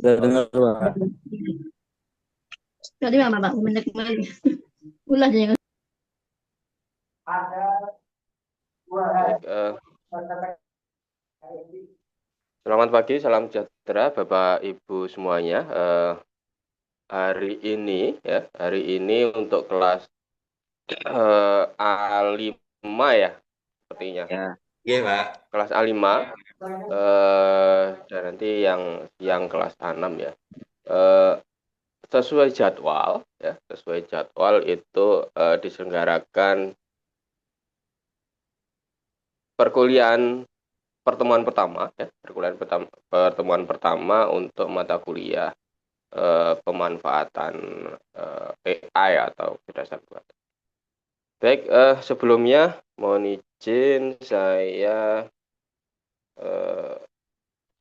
Udah dengar, Pak. Berarti mama bang menek ulah jangan. Baik, selamat pagi, salam sejahtera Bapak Ibu semuanya. Hari ini untuk kelas A5 ya, sepertinya. Ya, iya, Pak. Kelas A5 dan nanti yang kelas A6 ya. Eh, sesuai jadwal itu diselenggarakan perkuliahan pertemuan pertama untuk mata kuliah pemanfaatan AI atau kecerdasan buatan. Baik, sebelumnya mohon izin saya eh,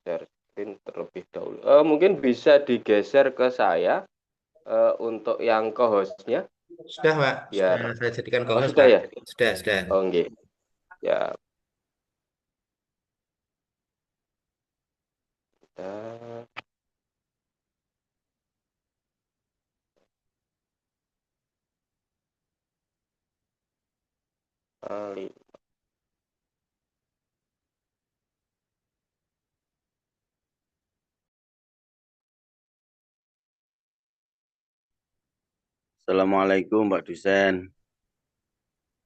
share screen terlebih dahulu. Mungkin bisa digeser ke saya untuk yang co-hostnya, Sudah, Pak. Sudah biar saya jadikan co-host, sudah Pak. ya. Sudah, sudah. Oh nggih. Ya, kita kali. Assalamualaikum, Pak Dusen.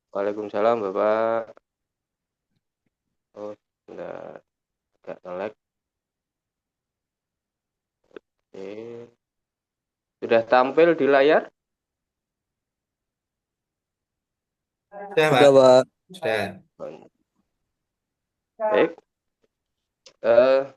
Waalaikumsalam Bapak. Oh, sudah agak nge-lag. Oke. Sudah tampil di layar? Sudah, Pak. Sudah, Pak. Sudah. Baik. Eh,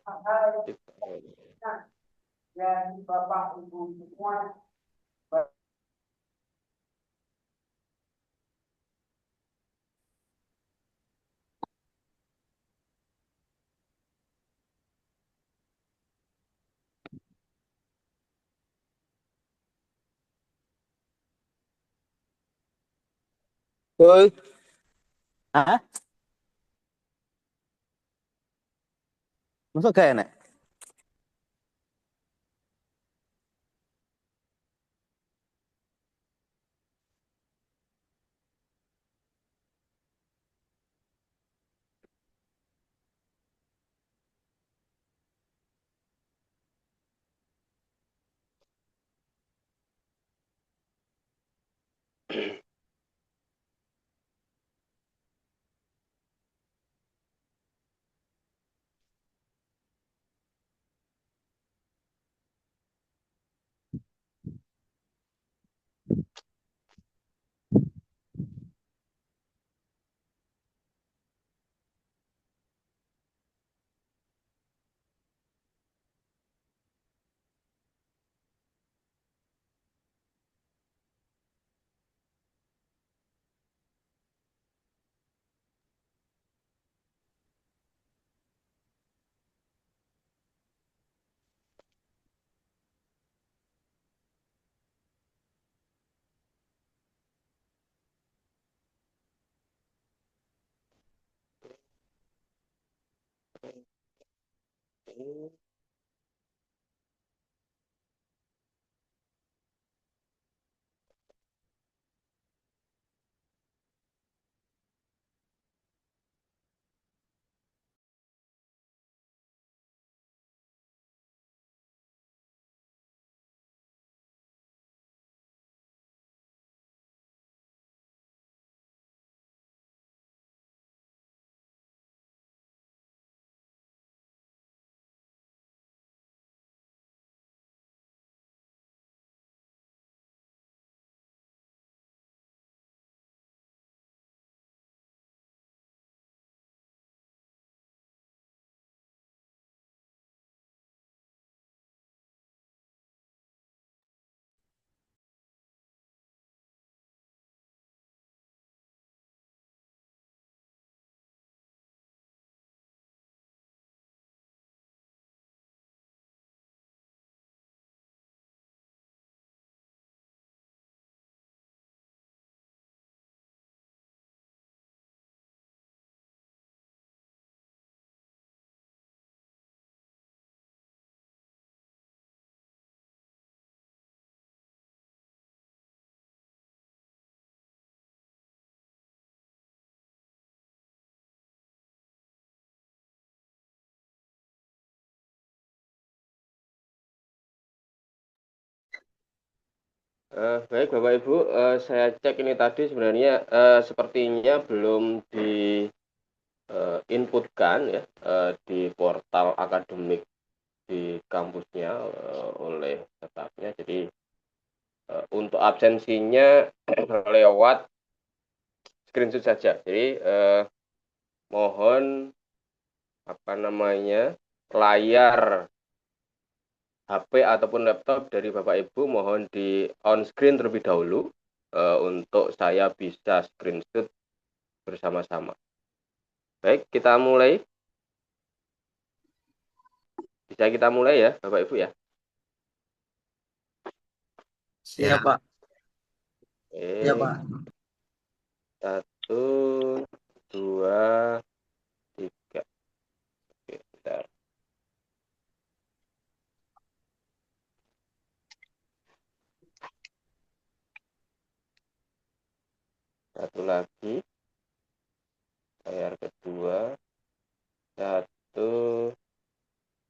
Oi. Hah? Masuk gak enak? Baik Bapak Ibu, saya cek ini tadi sebenarnya sepertinya belum di inputkan ya di portal akademik di kampusnya oleh stafnya. Jadi untuk absensinya lewat screenshot saja. Jadi mohon apa namanya layar HP ataupun laptop dari Bapak Ibu mohon di on screen terlebih dahulu untuk saya bisa screenshot bersama-sama. Baik, kita mulai. Bisa kita mulai ya, Bapak Ibu ya. Siap, Pak. Siap, Oke, Pak. 1, 2, 3. Oke, bentar. Satu lagi, layar kedua. 1,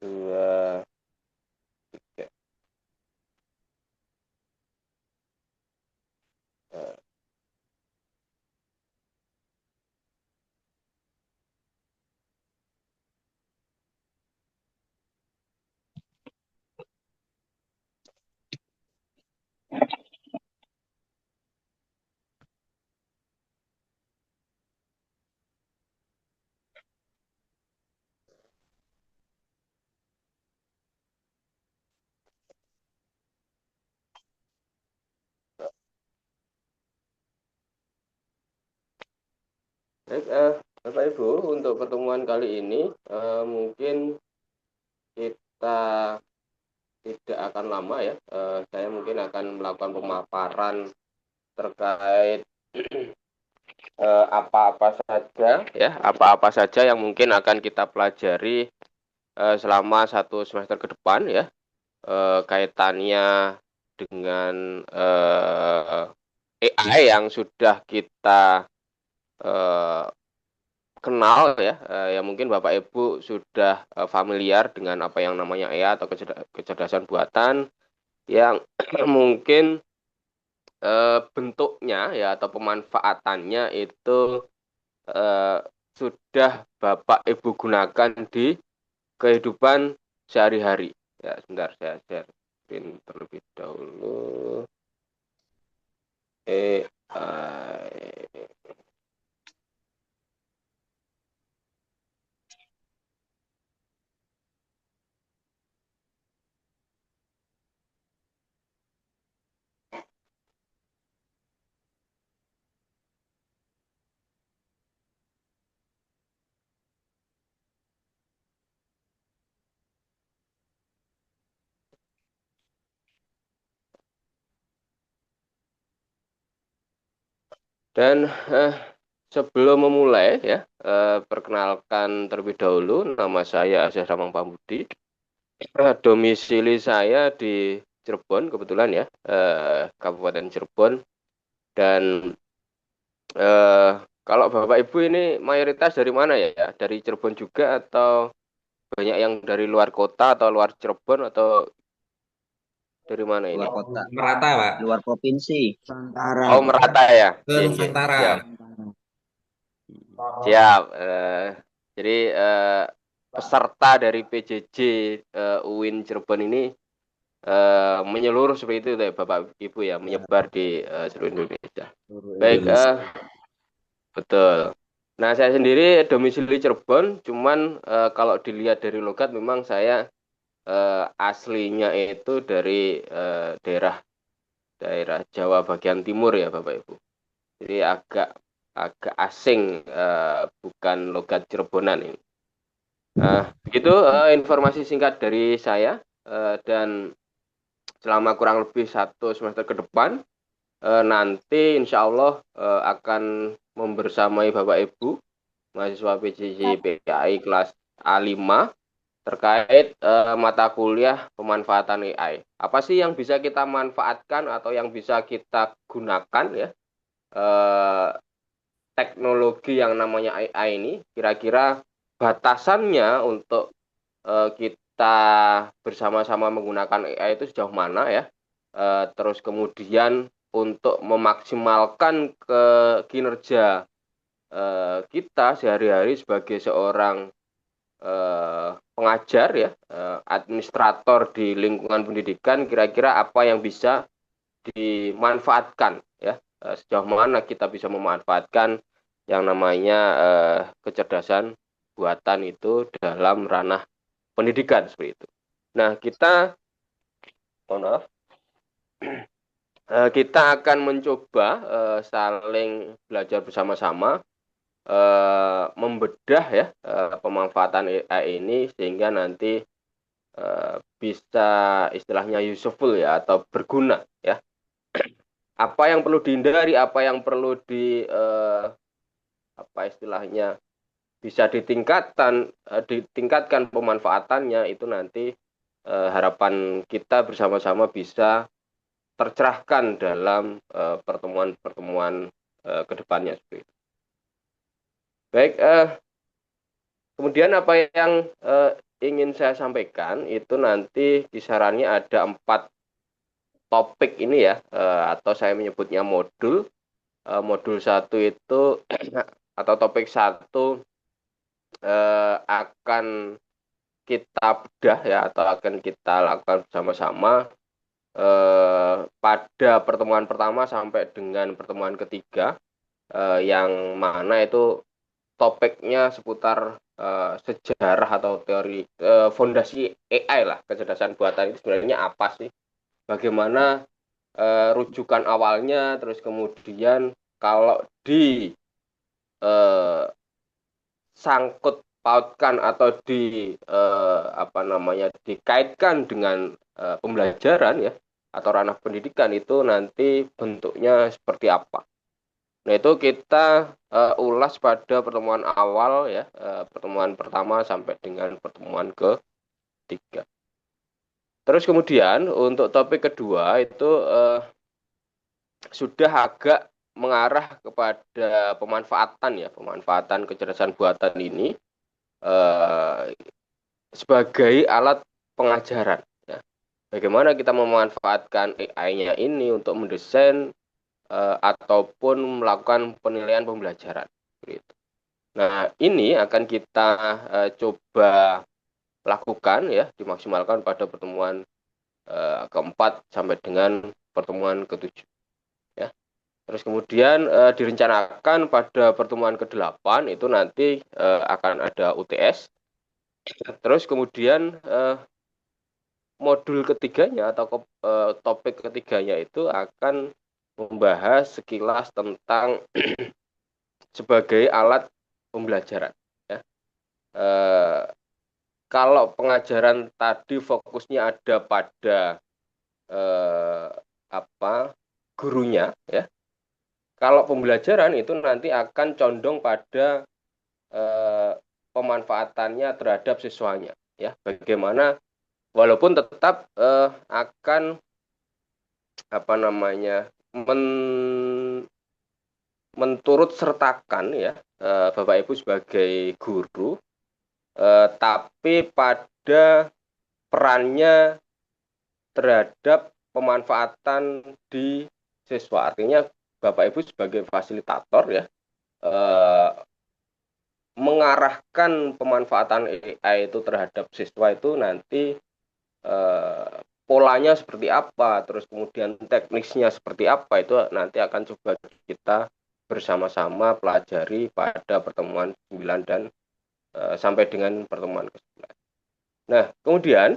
2, 3. Nah, baik, Bapak Ibu, untuk pertemuan kali ini mungkin kita tidak akan lama ya. Saya mungkin akan melakukan pemaparan terkait apa-apa saja ya, apa-apa saja yang mungkin akan kita pelajari selama 1 semester ke depan ya, kaitannya dengan AI yang sudah kita kenal ya, ya mungkin Bapak Ibu sudah familiar dengan apa yang namanya AI atau kecerdasan buatan yang mungkin bentuknya ya atau pemanfaatannya itu sudah Bapak Ibu gunakan di kehidupan sehari-hari. Ya, sebentar saya share screen terlebih dahulu. AI. Dan sebelum memulai ya, perkenalkan terlebih dahulu, nama saya Aziz Ramang Pambudi. Domisili saya di Cirebon kebetulan ya, Kabupaten Cirebon. Dan kalau Bapak Ibu ini mayoritas dari mana ya? Dari Cirebon juga atau banyak yang dari luar kota atau luar Cirebon atau dari mana ini? Luar kota. Merata, Pak. Luar provinsi. Oh, merata ya. Ke Iya, iya. Nusantara. Siap. Siap. Jadi peserta dari PJJ UIN Cirebon ini menyeluruh seperti itu ya Bapak Ibu ya, menyebar di seluruh Indonesia. Baik, betul. Nah, saya sendiri domisili Cirebon, cuman kalau dilihat dari logat memang saya aslinya itu dari daerah Jawa bagian timur ya Bapak Ibu. Jadi agak asing, bukan logat Cirebonan ini. Begitu informasi singkat dari saya, dan selama kurang lebih 1 semester ke depan nanti insya Allah akan membersamai Bapak Ibu mahasiswa PJJ PKI kelas A5 terkait mata kuliah pemanfaatan AI. Apa sih yang bisa kita manfaatkan atau yang bisa kita gunakan ya, teknologi yang namanya AI ini, kira-kira batasannya untuk kita bersama-sama menggunakan AI itu sejauh mana ya? terus kemudian untuk memaksimalkan kinerja kita sehari-hari sebagai seorang pengajar ya, administrator di lingkungan pendidikan, kira-kira apa yang bisa dimanfaatkan ya, sejauh mana kita bisa memanfaatkan yang namanya kecerdasan buatan itu dalam ranah pendidikan seperti itu. Nah, mohon maaf, kita akan mencoba saling belajar bersama-sama, membedah ya pemanfaatan AI ini sehingga nanti bisa istilahnya useful ya, atau berguna ya. Apa yang perlu dihindari, apa yang perlu apa istilahnya bisa ditingkatkan pemanfaatannya, itu nanti harapan kita bersama-sama bisa tercerahkan dalam pertemuan-pertemuan ke depannya seperti itu. Baik, kemudian apa yang ingin saya sampaikan itu nanti kisarannya ada 4 topik ini ya, atau saya menyebutnya modul. Modul 1 itu atau topik 1 akan kita bedah ya, atau akan kita lakukan bersama-sama pada pertemuan pertama sampai dengan pertemuan ketiga, yang mana itu topiknya seputar sejarah atau teori fondasi AI lah, kecerdasan buatan itu sebenarnya apa sih, bagaimana rujukan awalnya, terus kemudian kalau sangkut pautkan atau dikaitkan dengan pembelajaran ya, atau ranah pendidikan, itu nanti bentuknya seperti apa. Nah, itu kita ulas pada pertemuan awal ya, pertemuan pertama sampai dengan pertemuan ketiga. Terus kemudian untuk topik kedua itu sudah agak mengarah kepada pemanfaatan kecerdasan buatan ini sebagai alat pengajaran ya. Bagaimana kita memanfaatkan AI-nya ini untuk mendesain ataupun melakukan penilaian pembelajaran gitu. Nah, ini akan kita coba lakukan ya, dimaksimalkan pada pertemuan keempat sampai dengan pertemuan ketujuh ya. Terus kemudian direncanakan pada pertemuan ke-8 itu nanti akan ada UTS. Terus kemudian modul ketiganya atau topik ketiganya itu akan membahas sekilas tentang sebagai alat pembelajaran ya. Kalau pengajaran tadi fokusnya ada pada gurunya ya. Kalau pembelajaran itu nanti akan condong pada pemanfaatannya terhadap siswanya ya. Bagaimana walaupun tetap akan menturut sertakan ya Bapak Ibu sebagai guru, tapi pada perannya terhadap pemanfaatan di siswa. Artinya Bapak Ibu sebagai fasilitator ya, mengarahkan pemanfaatan AI itu terhadap siswa itu nanti polanya seperti apa, terus kemudian teknisnya seperti apa, itu nanti akan coba kita bersama-sama pelajari pada pertemuan 9 dan sampai dengan pertemuan ke-11. Nah, kemudian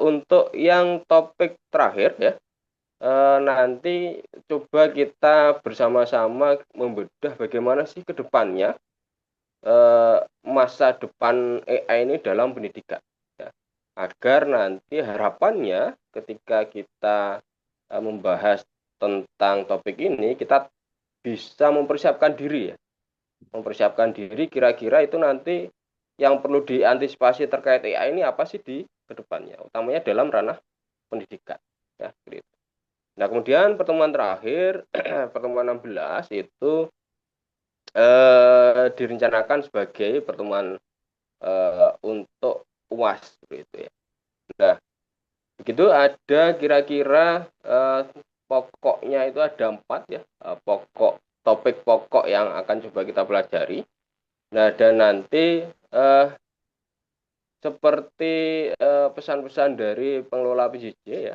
untuk yang topik terakhir ya, nanti coba kita bersama-sama membedah bagaimana sih ke depannya masa depan AI ini dalam pendidikan ya. Agar nanti harapannya ketika kita membahas tentang topik ini, kita bisa mempersiapkan diri ya. Mempersiapkan diri kira-kira itu nanti yang perlu diantisipasi terkait AI ini apa sih di kedepannya, utamanya dalam ranah pendidikan ya, gitu. Nah, kemudian pertemuan terakhir pertemuan 16 itu direncanakan sebagai pertemuan untuk UAS gitu ya. Nah, Begitu ada kira-kira pokoknya itu ada 4 ya, topik pokok yang akan coba kita pelajari. Nah, dan nanti seperti pesan-pesan dari pengelola PJJ ya,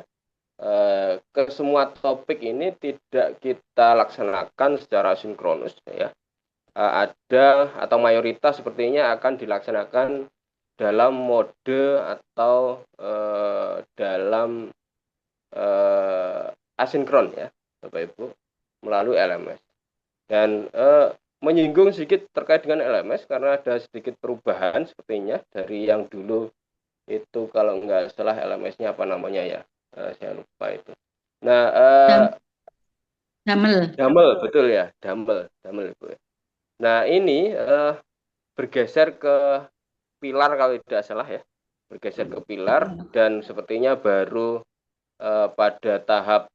ke semua topik ini tidak kita laksanakan secara sinkronus ya. Ada atau mayoritas sepertinya akan dilaksanakan dalam mode atau dalam asinkron ya, Bapak Ibu, melalui LMS. Dan menyinggung sedikit terkait dengan LMS karena ada sedikit perubahan sepertinya dari yang dulu itu, kalau nggak salah LMS-nya apa namanya ya, saya lupa itu. Nah, Damel. Damel, betul ya, Damel Ibu. Nah, ini bergeser ke pilar kalau tidak salah ya, bergeser ke pilar dan sepertinya baru pada tahap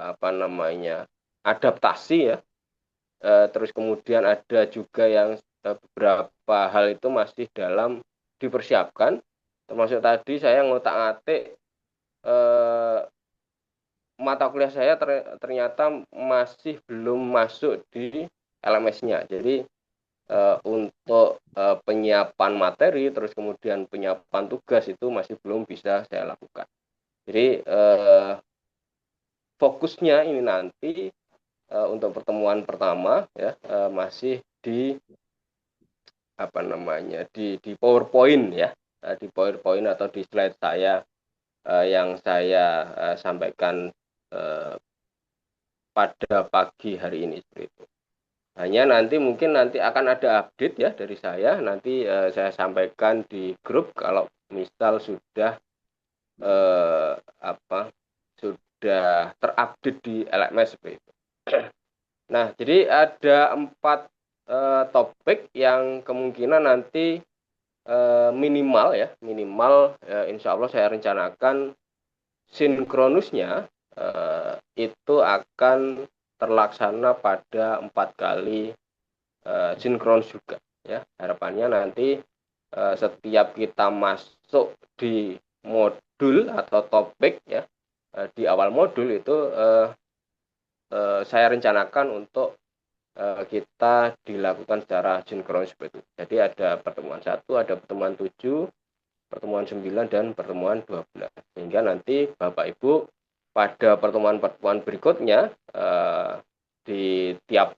apa namanya, adaptasi ya. Terus kemudian ada juga yang beberapa hal itu masih dalam dipersiapkan, termasuk tadi saya ngotak-ngatik mata kuliah saya ternyata masih belum masuk di LMS-nya. Jadi untuk penyiapan materi, terus kemudian penyiapan tugas itu masih belum bisa saya lakukan. Jadi fokusnya ini nanti untuk pertemuan pertama ya, masih di apa namanya, di PowerPoint ya, di PowerPoint atau di slide saya yang saya sampaikan pada pagi hari ini seperti itu. Hanya nanti mungkin nanti akan ada update ya dari saya, nanti saya sampaikan di grup kalau misal sudah sudah terupdate di LMS seperti itu. Nah, jadi ada 4 topik yang kemungkinan nanti minimal ya, insya Allah saya rencanakan sinkronusnya itu akan terlaksana pada 4 kali sinkron juga ya. Harapannya nanti setiap kita masuk di modul atau topik ya, di awal modul itu saya rencanakan untuk kita dilakukan secara sinkron seperti itu. Jadi ada pertemuan 1, ada pertemuan 7, pertemuan 9, dan pertemuan 12. Sehingga nanti Bapak Ibu pada pertemuan-pertemuan berikutnya di tiap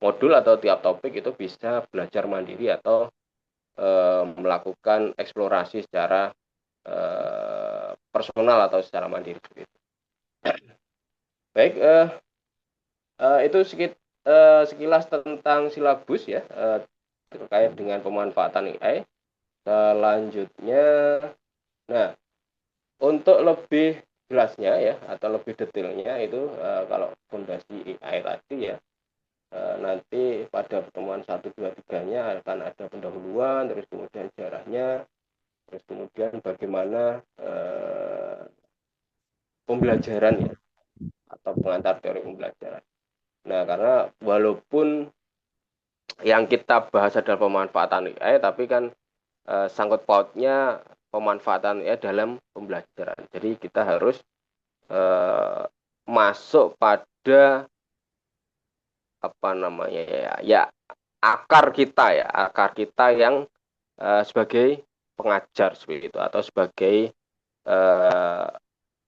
modul atau tiap topik itu bisa belajar mandiri atau melakukan eksplorasi secara personal atau secara mandiri. Baik, itu sekilas tentang silabus ya, terkait dengan pemanfaatan AI. Selanjutnya, nah untuk lebih jelasnya ya atau lebih detailnya itu kalau fondasi AI tadi ya, nanti pada pertemuan 1, 2, 3-nya akan ada pendahuluan, terus kemudian sejarahnya, terus kemudian bagaimana pembelajaran ya atau pengantar teori pembelajaran. Nah, karena walaupun yang kita bahas adalah pemanfaatan AI, tapi kan sangkut pautnya pemanfaatan AI dalam pembelajaran. Jadi kita harus masuk pada apa namanya ya akar kita yang sebagai pengajar seperti itu, atau sebagai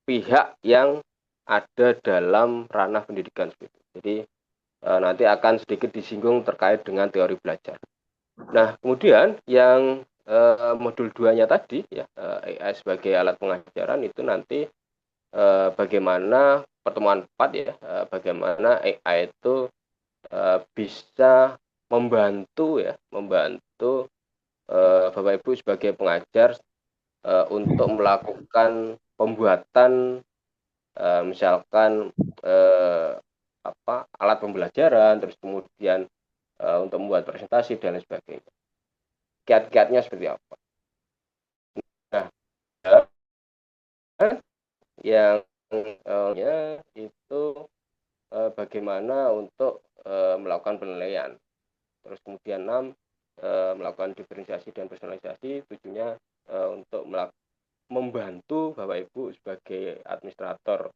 pihak yang ada dalam ranah pendidikan seperti itu. Jadi nanti akan sedikit disinggung terkait dengan teori belajar. Nah, kemudian yang modul 2-nya tadi ya, AI sebagai alat pengajaran itu nanti bagaimana pertemuan 4 ya, bagaimana AI itu bisa membantu Bapak Ibu sebagai pengajar untuk melakukan pembuatan misalkan alat pembelajaran, terus kemudian untuk membuat presentasi dan lain sebagainya. Kiat-kiatnya seperti apa? Nah, yang itu bagaimana untuk melakukan penilaian. Terus kemudian 6 melakukan diferensiasi dan personalisasi, tujuannya untuk membantu Bapak Ibu sebagai administrator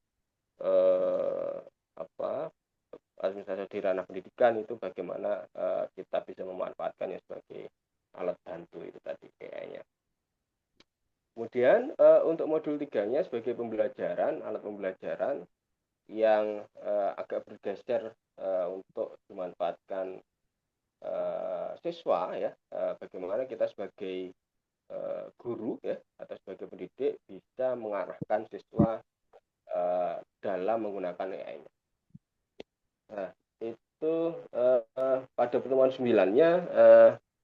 administrator di ranah pendidikan itu bagaimana kita bisa memanfaatkannya sebagai alat bantu itu tadi AI-nya. Kemudian untuk modul 3-nya sebagai pembelajaran, alat pembelajaran yang agak bergeser untuk dimanfaatkan siswa ya, bagaimana kita sebagai guru ya atau sebagai pendidik bisa mengarahkan siswa dalam menggunakan AI-nya. Nah, itu pada pertemuan 9-nya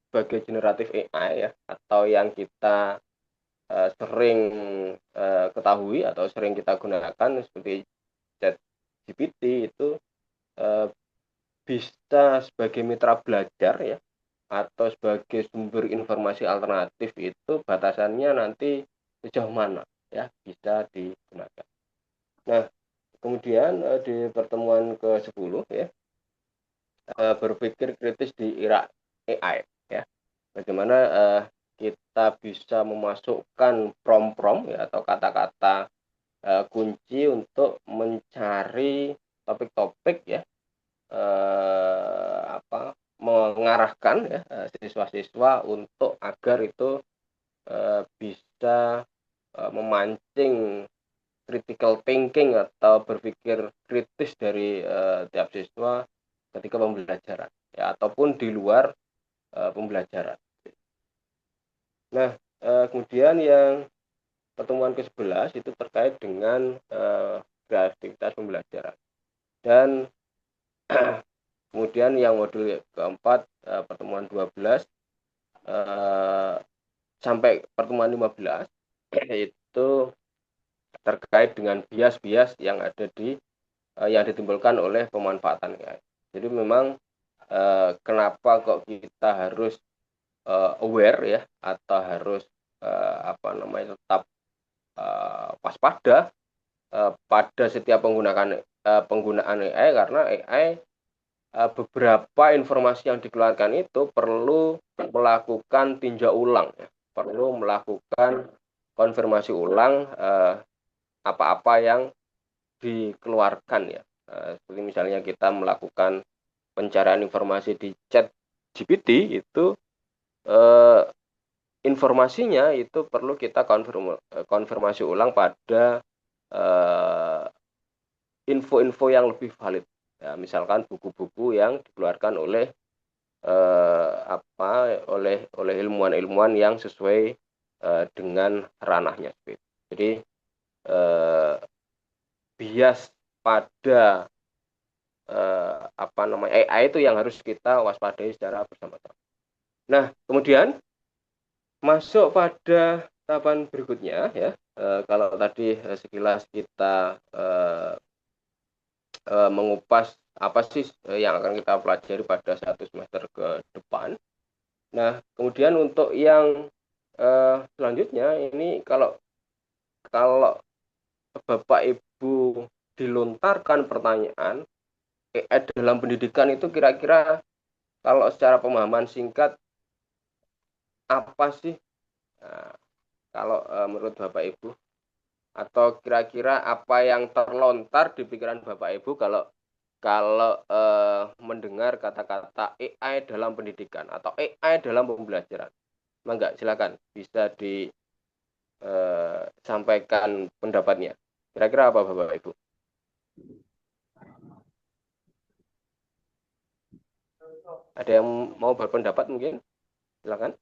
sebagai generatif AI ya, atau yang kita sering ketahui atau sering kita gunakan seperti ChatGPT itu bisa sebagai mitra belajar ya, atau sebagai sumber informasi alternatif itu batasannya nanti sejauh mana ya bisa digunakan. Nah, kemudian di pertemuan ke-10 ya, berpikir kritis di era AI ya. Bagaimana kita bisa memasukkan prompt ya atau kata-kata kunci untuk mencari topik-topik ya, mengarahkan ya siswa-siswa untuk agar itu bisa memancing critical thinking atau berpikir kritis dari tiap siswa ketika pembelajaran ya ataupun di luar pembelajaran. Nah, kemudian yang pertemuan ke-11 itu terkait dengan kreativitas pembelajaran. Dan kemudian yang modul keempat pertemuan 12 sampai pertemuan 15 itu terkait dengan bias-bias yang ada di yang ditimbulkan oleh pemanfaatan AI. Jadi memang kenapa kok kita harus aware ya atau harus tetap waspada pada setiap penggunaan AI, karena AI beberapa informasi yang dikeluarkan itu perlu melakukan tinjau ulang ya, perlu melakukan konfirmasi ulang apa-apa yang dikeluarkan ya. Seperti misalnya kita melakukan pencarian informasi di chat GPT itu informasinya itu perlu kita konfirmasi ulang pada info-info yang lebih valid. Ya, misalkan buku-buku yang dikeluarkan oleh oleh ilmuwan-ilmuwan yang sesuai dengan ranahnya. Jadi bias pada AI itu yang harus kita waspadai secara bersama-sama. Nah, kemudian masuk pada tahapan berikutnya ya. Kalau tadi sekilas kita mengupas apa sih yang akan kita pelajari pada satu semester ke depan. Nah, kemudian untuk yang selanjutnya ini kalau Bapak Ibu dilontarkan pertanyaan AI dalam pendidikan itu kira-kira kalau secara pemahaman singkat apa sih? Nah, kalau menurut Bapak Ibu, atau kira-kira apa yang terlontar di pikiran Bapak Ibu kalau mendengar kata-kata AI dalam pendidikan atau AI dalam pembelajaran? Mangga, silakan bisa disampaikan pendapatnya. Kira-kira apa Bapak Ibu? Ada yang mau berpendapat mungkin? Silakan.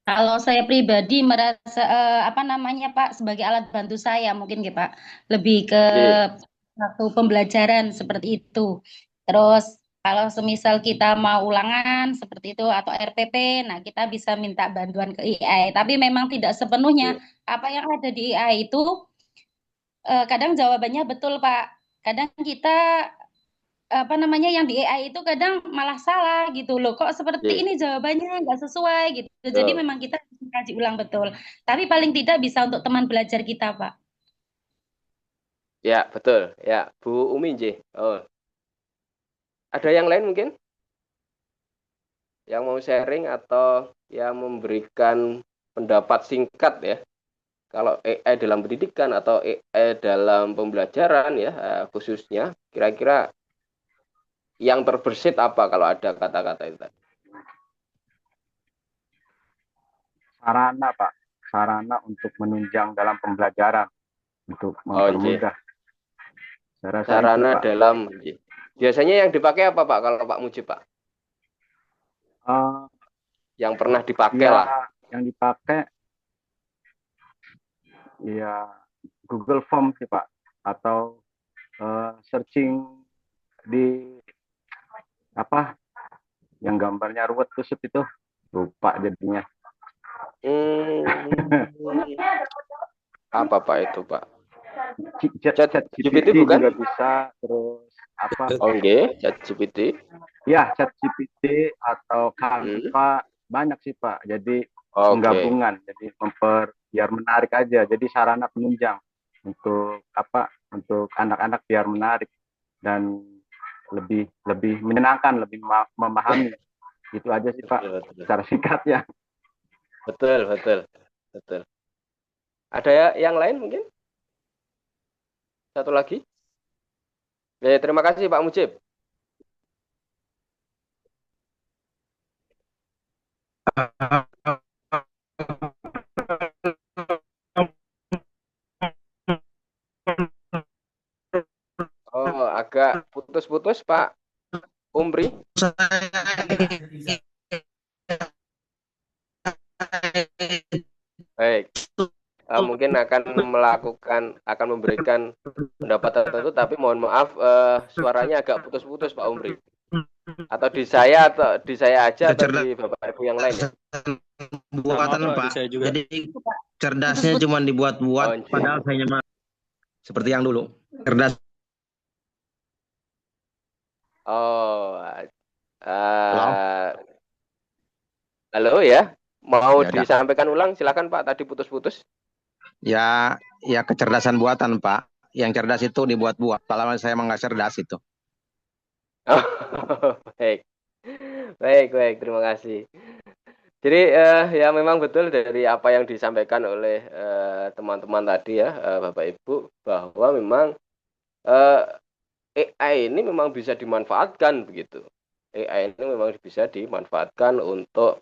Kalau saya pribadi merasa Pak sebagai alat bantu saya mungkin ya Pak, lebih ke waktu pembelajaran seperti itu. Terus kalau semisal kita mau ulangan seperti itu atau RPP, nah kita bisa minta bantuan ke AI. Tapi memang tidak sepenuhnya apa yang ada di AI itu kadang jawabannya betul Pak. Kadang kita yang di AI itu kadang malah salah gitu loh. Kok seperti ini jawabannya nggak sesuai gitu. Jadi memang kita harus mengkaji ulang betul. Tapi paling tidak bisa untuk teman belajar kita, Pak. Ya, betul. Ya, Bu Umi J. Oh. Ada yang lain mungkin? yang mau sharing atau yang memberikan pendapat singkat ya. Kalau AI dalam pendidikan atau AI dalam pembelajaran ya, khususnya kira-kira yang terbersit apa kalau ada kata-kata itu tadi? Sarana, Pak. Sarana untuk menunjang dalam pembelajaran, untuk mempermudah. Saya rasa itu, Sarana Pak. dalam, biasanya yang dipakai apa Pak kalau Pak Mujib Pak? Yang pernah dipakai lah. Yang dipakai ya Google Form sih Pak, atau searching di apa yang gambarnya ruwet kusut itu, lupa jadinya. Apa Pak itu Pak? ChatGPT bukan? Juga bisa, terus apa? Oke, ChatGPT. Ya, ChatGPT atau Canva banyak sih Pak. Jadi penggabungan, jadi biar menarik aja. Jadi sarana penunjang untuk apa? Untuk anak-anak biar menarik dan lebih menyenangkan, lebih memahami. Itu aja sih Pak, secara singkatnya. Betul. Ada yang lain mungkin? Satu lagi? Ya, terima kasih Pak Mujib. Oh, agak putus-putus Pak Umri. Baik. Mungkin akan memberikan pendapat tertentu, tapi mohon maaf suaranya agak putus-putus Pak Umri. Atau di saya aja atau di Bapak Ibu yang lain ya? Buatan Pak. Jadi cerdasnya cuma dibuat-buat, padahal hanya seperti yang dulu. Cerdas. Halo ya, mau disampaikan ulang, silakan Pak. Tadi putus-putus. Ya kecerdasan buatan Pak. Yang cerdas itu dibuat-buat. Kalau saya emang nggak cerdas itu. Baik, terima kasih. Jadi ya memang betul dari apa yang disampaikan oleh teman-teman tadi ya, Bapak Ibu, bahwa memang AI ini memang bisa dimanfaatkan begitu. AI ini memang bisa dimanfaatkan untuk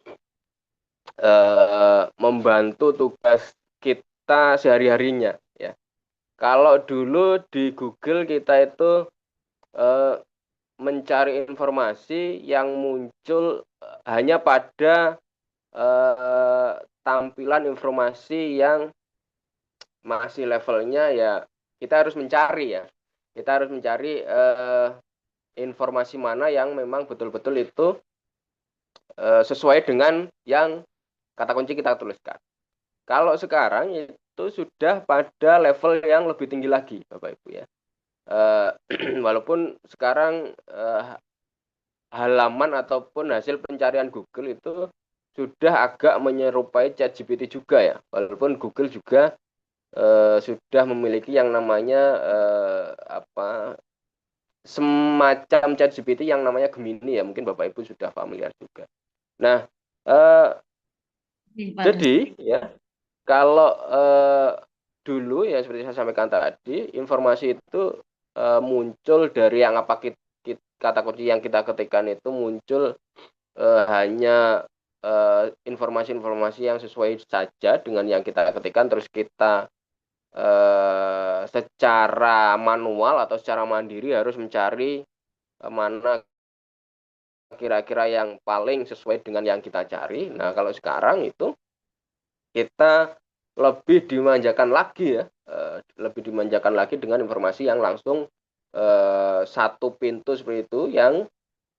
membantu tugas kita sehari-harinya ya. Kalau dulu di Google kita itu mencari informasi yang muncul hanya pada tampilan informasi yang masih levelnya ya kita harus mencari ya. Kita harus mencari informasi mana yang memang betul-betul itu sesuai dengan yang kata kunci kita tuliskan. Kalau sekarang itu sudah pada level yang lebih tinggi lagi, Bapak Ibu ya. Walaupun sekarang halaman ataupun hasil pencarian Google itu sudah agak menyerupai ChatGPT juga ya. Walaupun Google juga sudah memiliki yang namanya semacam ChatGPT yang namanya Gemini ya. Mungkin Bapak Ibu sudah familiar juga. Nah, jadi ya kalau dulu ya seperti saya sampaikan tadi, informasi itu muncul dari yang apa kata kunci yang kita ketikkan itu muncul hanya informasi-informasi yang sesuai saja dengan yang kita ketikkan, terus kita secara manual atau secara mandiri harus mencari mana kira-kira yang paling sesuai dengan yang kita cari. Nah, kalau sekarang itu kita lebih dimanjakan lagi ya, lebih dimanjakan lagi dengan informasi yang langsung satu pintu seperti itu, yang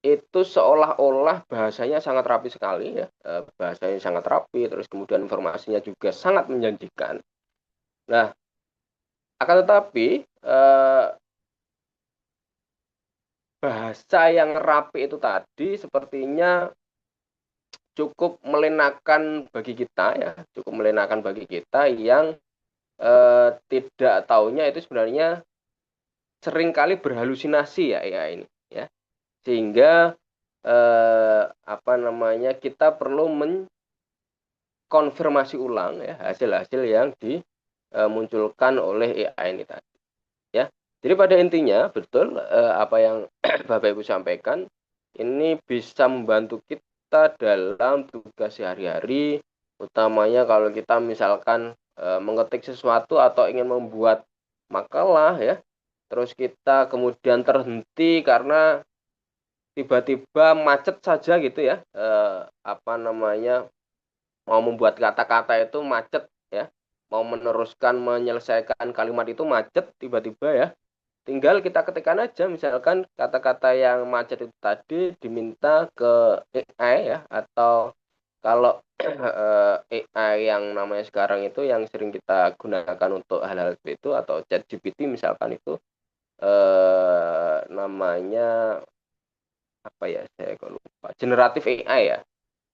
itu seolah-olah bahasanya sangat rapi sekali ya, bahasanya sangat rapi, terus kemudian informasinya juga sangat menjanjikan. Nah, akan tetapi bahasa yang rapi itu tadi sepertinya cukup melenakan bagi kita ya, cukup melenakan bagi kita yang tidak taunya itu sebenarnya seringkali berhalusinasi ya AI ini ya, sehingga apa namanya, kita perlu konfirmasi ulang ya hasil-hasil yang dimunculkan oleh AI ini tadi ya. Jadi pada intinya betul apa yang Bapak Ibu sampaikan ini bisa membantu kita dalam tugas sehari-hari, utamanya kalau kita misalkan mengetik sesuatu atau ingin membuat makalah ya, terus kita kemudian terhenti karena tiba-tiba macet saja gitu ya, apa namanya, mau membuat kata-kata itu macet ya, mau meneruskan menyelesaikan kalimat itu macet tiba-tiba ya, tinggal kita ketikkan aja misalkan kata-kata yang macet itu tadi diminta ke AI ya, atau kalau AI yang namanya sekarang itu yang sering kita gunakan untuk hal-hal seperti itu atau ChatGPT misalkan itu namanya apa ya, saya kok lupa, generatif AI ya,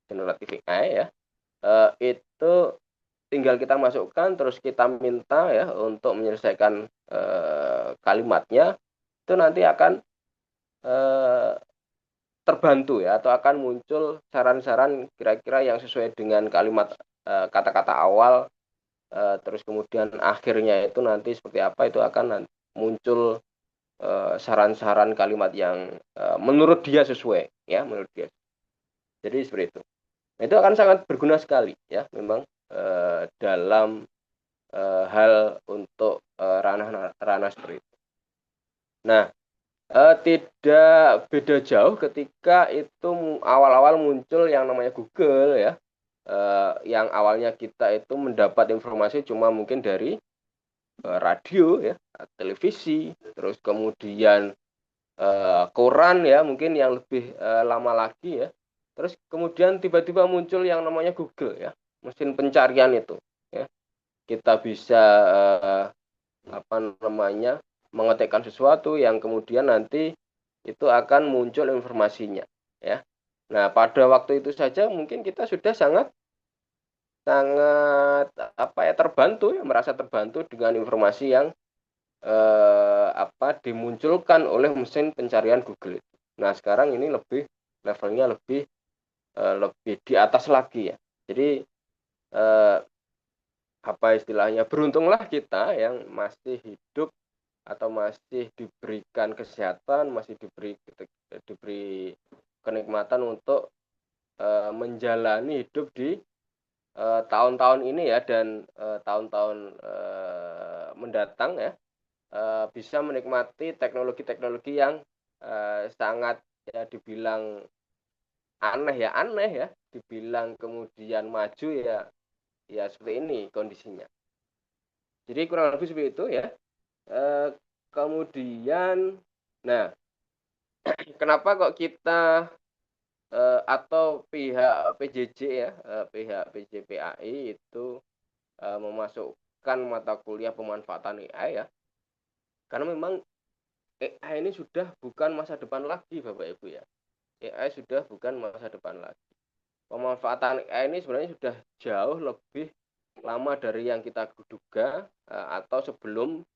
generatif AI ya, itu tinggal kita masukkan terus kita minta ya untuk menyelesaikan kalimatnya, itu nanti akan terbantu ya, atau akan muncul saran-saran kira-kira yang sesuai dengan kalimat kata-kata awal, terus kemudian akhirnya itu nanti seperti apa, itu akan muncul saran-saran kalimat yang menurut dia sesuai ya, menurut dia. Jadi seperti itu. Nah, itu akan sangat berguna sekali ya memang dalam hal untuk ranah seperti itu. Nah, tidak beda jauh ketika itu awal-awal muncul yang namanya Google ya, yang awalnya kita itu mendapat informasi cuma mungkin dari radio ya, televisi, terus kemudian koran ya, mungkin yang lebih lama lagi ya. Terus kemudian tiba-tiba muncul yang namanya Google ya, mesin pencarian itu ya. Kita bisa apa namanya, mengetikkan sesuatu yang kemudian nanti itu akan muncul informasinya ya. Nah, pada waktu itu saja mungkin kita sudah sangat apa ya, terbantu ya, merasa terbantu dengan informasi yang apa dimunculkan oleh mesin pencarian Google itu. Nah, sekarang ini lebih levelnya lebih di atas lagi ya. Jadi apa istilahnya, beruntunglah kita yang masih hidup atau masih diberikan kesehatan, masih diberi kenikmatan untuk menjalani hidup di tahun-tahun ini ya, dan tahun-tahun mendatang ya, bisa menikmati teknologi-teknologi yang sangat ya dibilang aneh ya, dibilang kemudian maju ya, ya seperti ini kondisinya. Jadi kurang lebih seperti itu ya. Kemudian, nah, kenapa kok kita atau pihak PJJ ya, pihak PJPAI itu memasukkan mata kuliah pemanfaatan AI ya? Karena memang AI ini sudah bukan masa depan lagi, Bapak Ibu ya. AI sudah bukan masa depan lagi. Pemanfaatan AI ini sebenarnya sudah jauh lebih lama dari yang kita duga, atau sebelum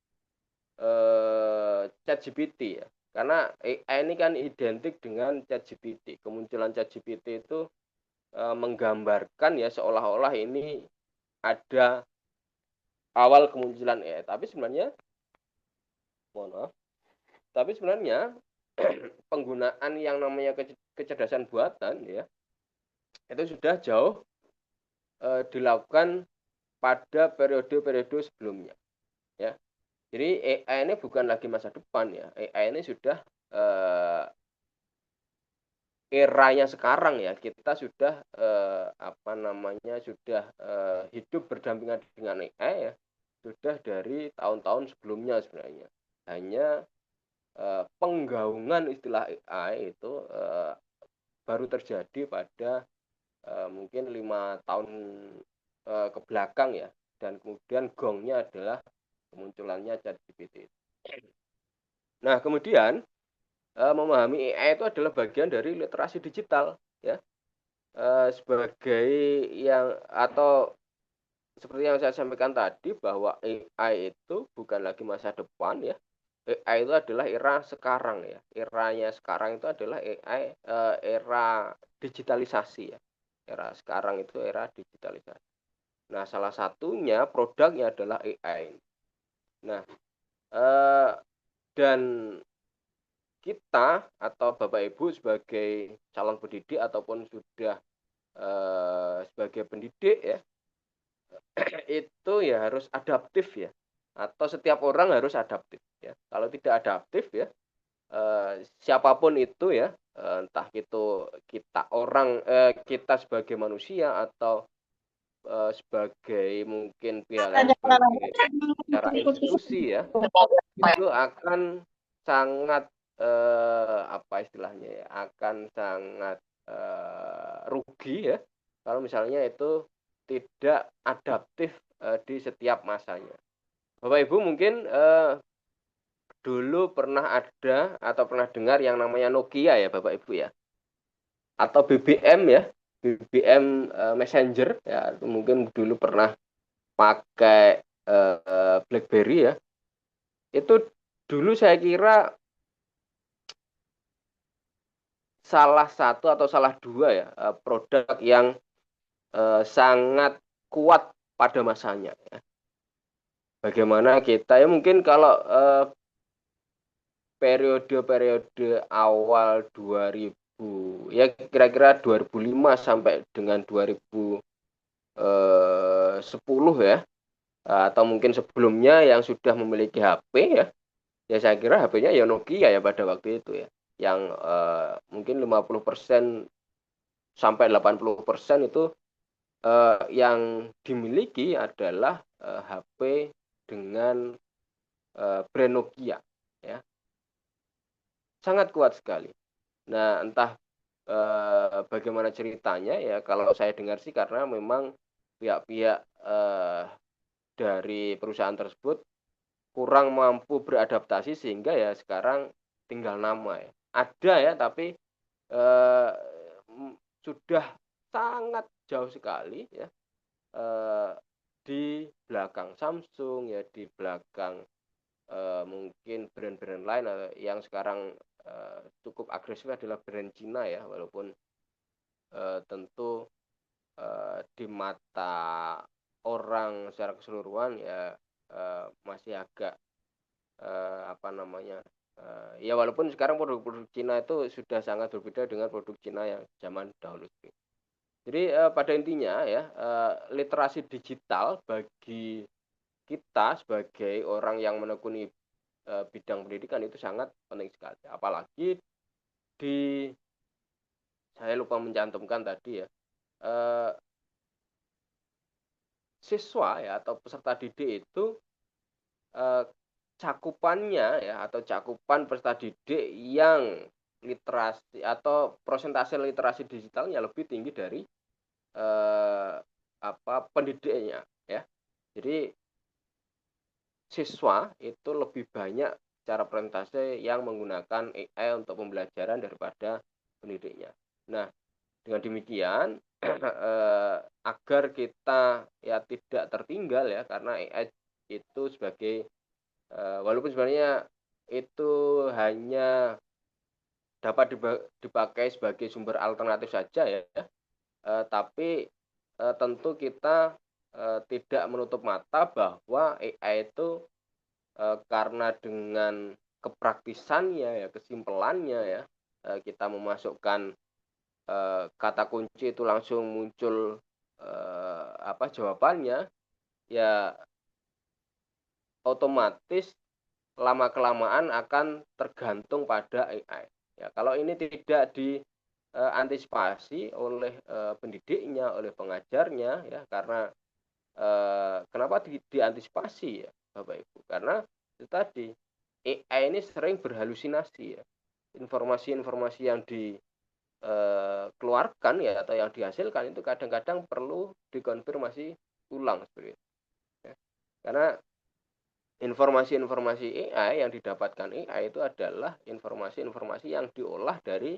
ChatGPT ya. Karena AI ini kan identik dengan ChatGPT. Kemunculan ChatGPT itu menggambarkan ya seolah-olah ini ada awal kemunculan AI. Tapi sebenarnya, mohon maaf, tapi sebenarnya penggunaan yang namanya kecerdasan buatan ya, itu sudah jauh dilakukan pada periode-periode sebelumnya ya. Jadi AI ini bukan lagi masa depan ya, AI ini sudah eranya sekarang ya. Kita sudah apa namanya, sudah hidup berdampingan dengan AI ya, sudah dari tahun-tahun sebelumnya sebenarnya. Hanya penggaungan istilah AI itu baru terjadi pada mungkin 5 tahun ke belakang ya, dan kemudian gongnya adalah kemunculannya ChatGPT. Nah, kemudian memahami AI itu adalah bagian dari literasi digital ya, sebagai yang, atau seperti yang saya sampaikan tadi, bahwa AI itu bukan lagi masa depan ya, AI itu adalah era sekarang ya. Eranya sekarang itu adalah AI, era digitalisasi ya. Era sekarang itu era digitalisasi. Nah, salah satunya produknya adalah AI. Nah, dan kita atau Bapak Ibu sebagai calon pendidik ataupun sudah sebagai pendidik ya, itu ya harus adaptif ya. Atau setiap orang harus adaptif ya. Kalau tidak adaptif ya, siapapun itu ya, entah itu kita sebagai manusia atau sebagai mungkin pihak lain sebagai secara institusi ya, itu akan sangat apa istilahnya ya, akan sangat rugi ya kalau misalnya itu tidak adaptif di setiap masanya. Bapak Ibu mungkin dulu pernah ada atau pernah dengar yang namanya Nokia ya Bapak Ibu ya, atau BBM ya, BBM Messenger ya, mungkin dulu pernah pakai BlackBerry ya. Itu dulu saya kira salah satu atau salah dua ya produk yang sangat kuat pada masanya ya. Bagaimana kita ya mungkin kalau periode-periode awal 2000 ya kira-kira 2005 sampai dengan 2010 ya, atau mungkin sebelumnya yang sudah memiliki HP ya, ya saya kira HP-nya ya Nokia ya pada waktu itu ya, yang mungkin 50% sampai 80% itu yang dimiliki adalah HP dengan brand Nokia ya, sangat kuat sekali. Nah, entah bagaimana ceritanya ya, kalau saya dengar sih karena memang pihak-pihak dari perusahaan tersebut kurang mampu beradaptasi sehingga ya sekarang tinggal nama ya. Ada ya, tapi sudah sangat jauh sekali ya di belakang Samsung ya, di belakang mungkin brand-brand lain yang sekarang cukup agresif adalah brand Cina ya, walaupun tentu di mata orang secara keseluruhan ya masih agak apa namanya ya, walaupun sekarang produk-produk Cina itu sudah sangat berbeda dengan produk Cina yang zaman dahulu. Jadi pada intinya ya, literasi digital bagi kita sebagai orang yang menekuni bidang pendidikan itu sangat penting sekali. Apalagi saya lupa mencantumkan tadi ya, siswa ya atau peserta didik itu cakupannya ya atau cakupan peserta didik yang literasi atau persentase literasi digitalnya lebih tinggi dari pendidiknya ya. Jadi siswa itu lebih banyak secara persentase yang menggunakan AI untuk pembelajaran daripada pendidiknya. Nah, dengan demikian agar kita ya tidak tertinggal ya, karena AI itu sebagai walaupun sebenarnya itu hanya dapat dipakai sebagai sumber alternatif saja ya, tapi tentu kita tidak menutup mata bahwa AI itu karena dengan kepraktisannya ya, kesimpelannya ya, kita memasukkan kata kunci itu langsung muncul jawabannya ya, otomatis lama kelamaan akan tergantung pada AI ya. Kalau ini tidak diantisipasi oleh pendidiknya, oleh pengajarnya ya, karena kenapa diantisipasi ya Bapak Ibu, karena itu tadi AI ini sering berhalusinasi ya, informasi-informasi yang dikeluarkan ya atau yang dihasilkan itu kadang-kadang perlu dikonfirmasi ulang seperti itu ya. Karena informasi-informasi AI yang didapatkan AI itu adalah informasi-informasi yang diolah dari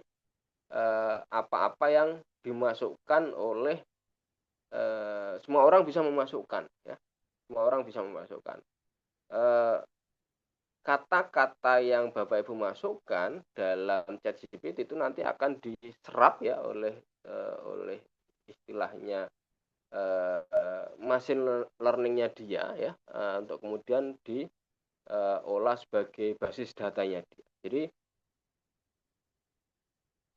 apa-apa yang dimasukkan oleh semua orang bisa memasukkan ya, semua orang bisa memasukkan. kata-kata yang Bapak Ibu masukkan dalam ChatGPT itu nanti akan diserap ya oleh istilahnya machine learning-nya dia ya, untuk kemudian diolah sebagai basis datanya dia. Jadi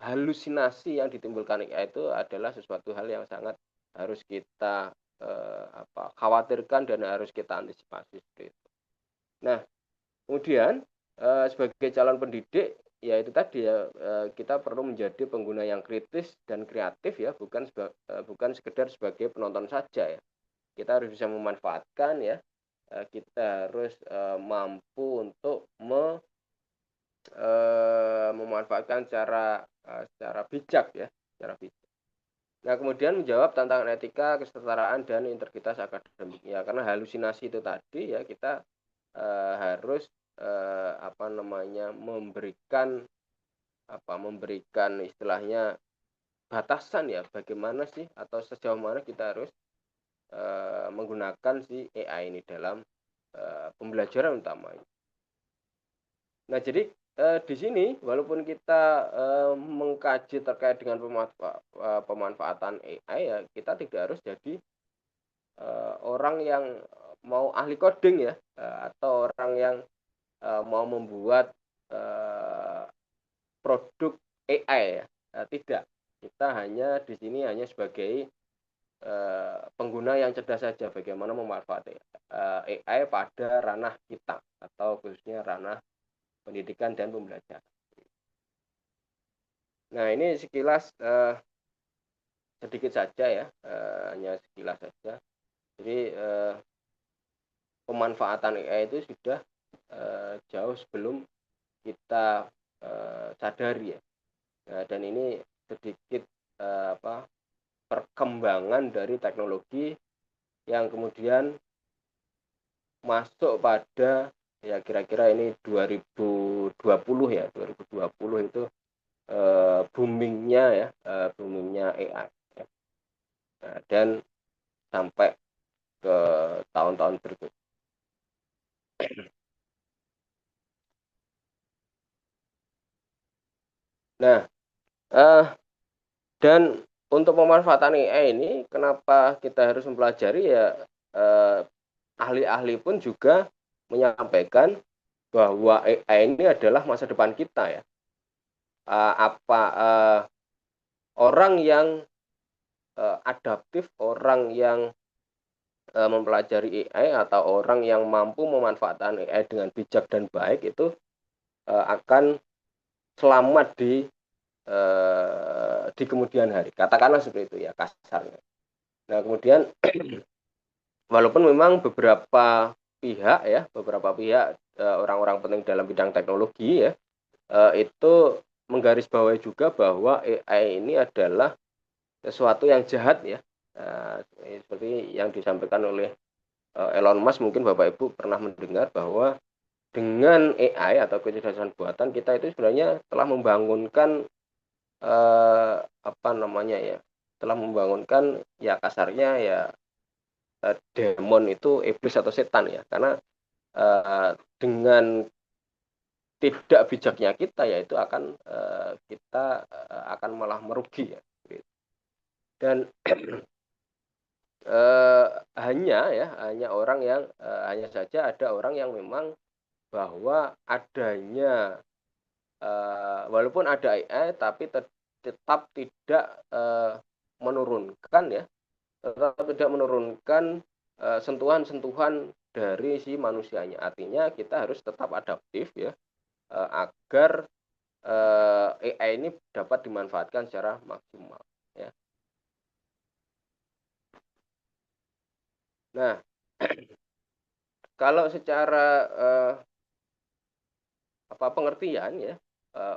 halusinasi yang ditimbulkan AI itu adalah sesuatu hal yang sangat harus kita khawatirkan dan harus kita antisipasi seperti itu. Nah, kemudian sebagai calon pendidik ya itu tadi ya, kita perlu menjadi pengguna yang kritis dan kreatif ya, bukan sekedar sebagai penonton saja ya. Kita harus bisa memanfaatkan ya, kita harus mampu untuk memanfaatkan secara bijak ya, secara bijak. Nah, kemudian menjawab tantangan etika, kesetaraan dan integritas akademik ya, karena halusinasi itu tadi ya, kita harus memberikan istilahnya batasan ya, bagaimana sih atau sejauh mana kita harus menggunakan si AI ini dalam pembelajaran utamanya. Nah, jadi di sini walaupun kita mengkaji terkait dengan pemanfaatan AI ya, kita tidak harus jadi orang yang mau ahli coding ya, atau orang yang mau membuat produk AI ya. Tidak, kita di sini hanya sebagai pengguna yang cerdas saja, bagaimana memanfaatkan AI pada ranah kita atau khususnya ranah pendidikan dan pembelajaran. Nah, ini sekilas sedikit saja ya, hanya sekilas saja. Jadi pemanfaatan AI itu sudah jauh sebelum kita sadari ya. Nah, dan ini sedikit perkembangan dari teknologi yang kemudian masuk pada ya kira-kira ini 2020 ya, 2020 itu boomingnya AI ya. Nah, dan sampai ke tahun-tahun berikut. Nah, dan untuk pemanfaatan AI ini kenapa kita harus mempelajari ya, ahli-ahli pun juga menyampaikan bahwa AI ini adalah masa depan kita ya. Orang yang adaptif, orang yang mempelajari AI atau orang yang mampu memanfaatkan AI dengan bijak dan baik itu akan selamat di kemudian hari. Katakanlah seperti itu ya kasarnya. Nah, kemudian walaupun memang beberapa pihak orang-orang penting dalam bidang teknologi ya itu menggarisbawahi juga bahwa AI ini adalah sesuatu yang jahat ya. Seperti yang disampaikan oleh Elon Musk, mungkin Bapak Ibu pernah mendengar bahwa dengan AI atau kecerdasan buatan kita itu sebenarnya telah membangunkan telah membangunkan ya kasarnya ya demon itu iblis atau setan ya, karena dengan tidak bijaknya kita ya itu kita akan malah merugi ya. Dan hanya saja ada orang yang memang bahwa adanya walaupun ada AI tapi tetap tidak menurunkan sentuhan-sentuhan dari si manusianya. Artinya kita harus tetap adaptif ya, agar AI ini dapat dimanfaatkan secara maksimal ya. Nah, kalau secara pengertian ya,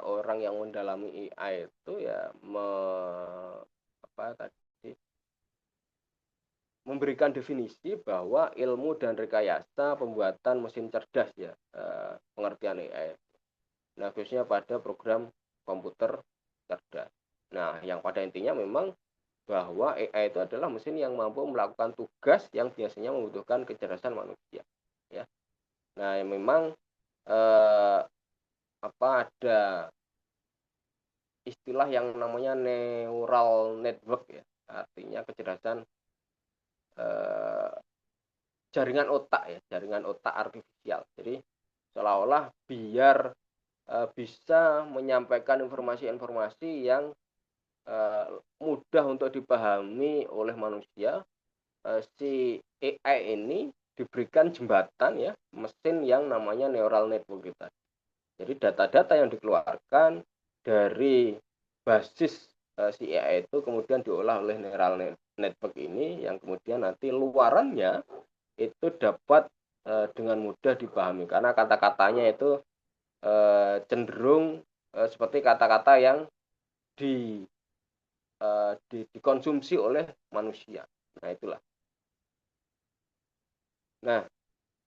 orang yang mendalami AI itu ya memberikan definisi bahwa ilmu dan rekayasa pembuatan mesin cerdas ya, pengertian AI. Nah, khususnya pada program komputer cerdas. Nah, yang pada intinya memang bahwa AI itu adalah mesin yang mampu melakukan tugas yang biasanya membutuhkan kecerdasan manusia ya. Nah, memang ada istilah yang namanya neural network ya, artinya kecerdasan jaringan otak ya, jaringan otak artifisial. Jadi seolah-olah biar bisa menyampaikan informasi-informasi yang mudah untuk dipahami oleh manusia, si AI ini diberikan jembatan ya, mesin yang namanya neural network kita. Jadi data-data yang dikeluarkan dari basis si AI itu kemudian diolah oleh neural network ini, yang kemudian nanti luarannya itu dapat dengan mudah dipahami, karena kata-katanya itu cenderung seperti kata-kata yang dikonsumsi oleh manusia. Nah, itulah. Nah,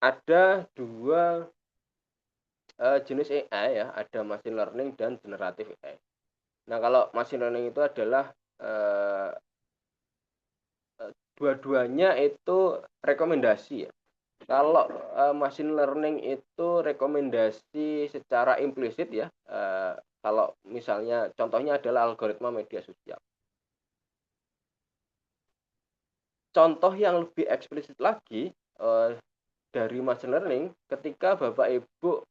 ada dua jenis AI ya, ada machine learning dan generatif AI. Nah, kalau machine learning itu adalah dua-duanya itu rekomendasi ya. Kalau machine learning itu rekomendasi secara implisit ya. Kalau misalnya contohnya adalah algoritma media sosial. Contoh yang lebih eksplisit lagi dari machine learning, ketika Bapak Ibu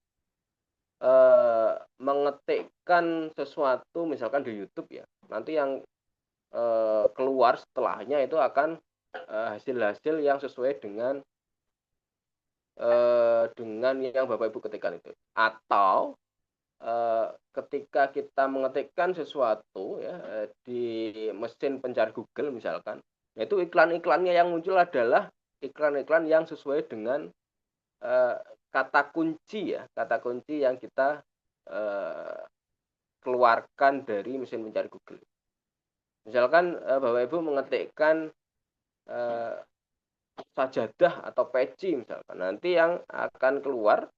mengetikkan sesuatu misalkan di YouTube ya, nanti yang keluar setelahnya itu akan hasil-hasil yang sesuai dengan yang Bapak Ibu ketikkan itu. Atau ketika kita mengetikkan sesuatu ya di mesin pencari Google misalkan, itu iklan-iklannya yang muncul adalah iklan-iklan yang sesuai dengan kata kunci ya, kata kunci yang kita keluarkan dari mesin pencari Google. Misalkan Bapak Ibu mengetikkan sajadah atau peci misalkan, nanti yang akan keluar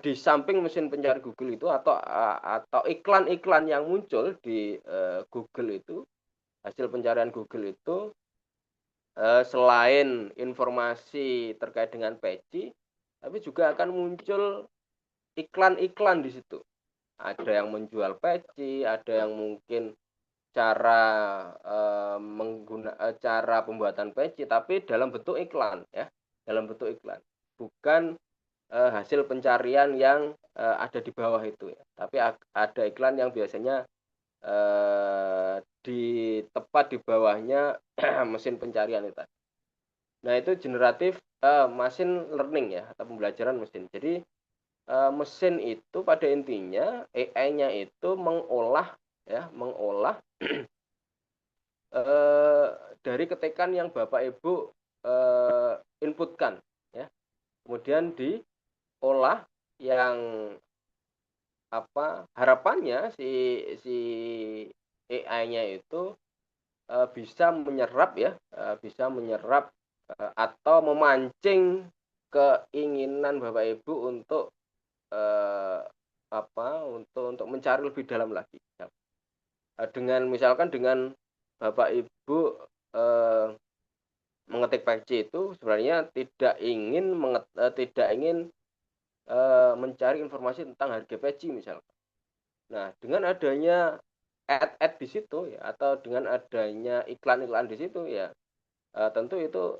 di samping mesin pencari Google itu atau iklan-iklan yang muncul di Google itu, hasil pencarian Google itu, selain informasi terkait dengan peci, tapi juga akan muncul iklan-iklan di situ. Ada yang menjual peci, ada yang mungkin cara cara pembuatan peci, tapi dalam bentuk iklan ya, dalam bentuk iklan, bukan hasil pencarian yang ada di bawah itu ya, tapi ada iklan yang biasanya tepat di bawahnya mesin pencarian itu. Nah, itu generatif machine learning ya, atau pembelajaran mesin. Jadi mesin itu pada intinya AI-nya itu mengolah dari ketikan yang Bapak Ibu inputkan ya, kemudian diolah yang harapannya si AI-nya itu bisa menyerap ya, atau memancing keinginan Bapak Ibu untuk untuk mencari lebih dalam lagi. Dengan misalkan dengan Bapak Ibu mengetik peci itu sebenarnya tidak ingin mencari informasi tentang harga peci misalkan. Nah, dengan adanya ad di situ ya, atau dengan adanya iklan-iklan di situ ya, tentu itu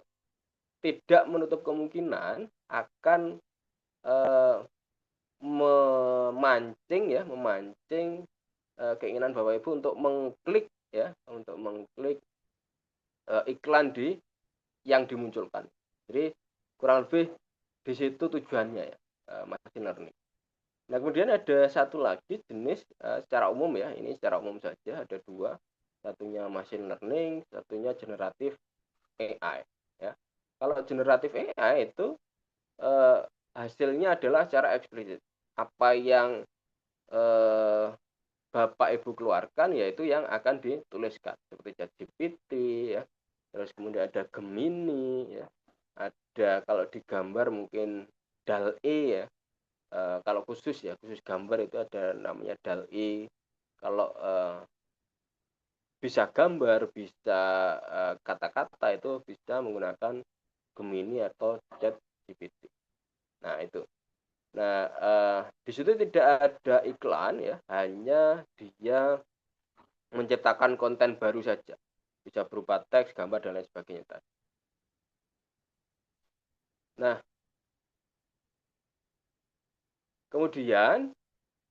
tidak menutup kemungkinan akan memancing keinginan Bapak Ibu untuk mengklik iklan yang dimunculkan. Jadi kurang lebih di situ tujuannya ya, machine learning. Nah, kemudian ada satu lagi jenis secara umum ya, ini secara umum saja ada dua, satunya machine learning, satunya generatif AI ya. Kalau generatif AI itu hasilnya adalah secara eksplisit. Apa yang Bapak Ibu keluarkan yaitu yang akan dituliskan, seperti ChatGPT ya. Terus kemudian ada Gemini ya. Ada kalau di gambar mungkin DALL-E ya. Kalau khusus gambar itu ada namanya DALL-E. Kalau bisa gambar, bisa kata-kata itu bisa menggunakan Gemini atau ChatGPT. Nah, itu. Nah, di situ tidak ada iklan ya, hanya dia menciptakan konten baru saja. Bisa berupa teks, gambar, dan lain sebagainya tadi. Nah, kemudian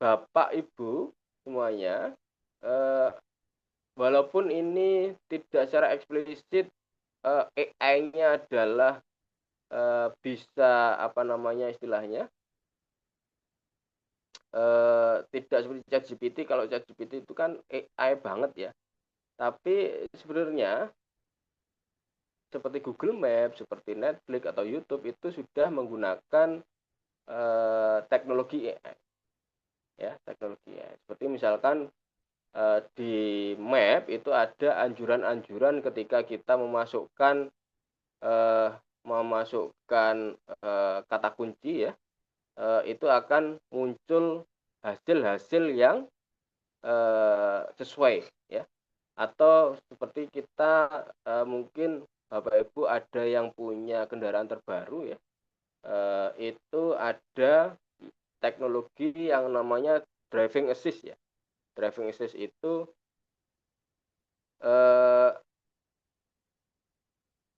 Bapak Ibu semuanya, walaupun ini tidak secara eksplisit AI-nya adalah bisa apa namanya istilahnya, tidak seperti ChatGPT. Kalau ChatGPT itu kan AI banget ya. Tapi sebenarnya seperti Google Maps, seperti Netflix atau YouTube itu sudah menggunakan teknologi AI. Ya, teknologi AI. Seperti misalkan di map itu ada anjuran-anjuran ketika kita memasukkan kata kunci ya, itu akan muncul hasil-hasil yang sesuai ya. Atau seperti kita mungkin Bapak Ibu ada yang punya kendaraan terbaru ya, itu ada teknologi yang namanya driving assist ya. Driving assist itu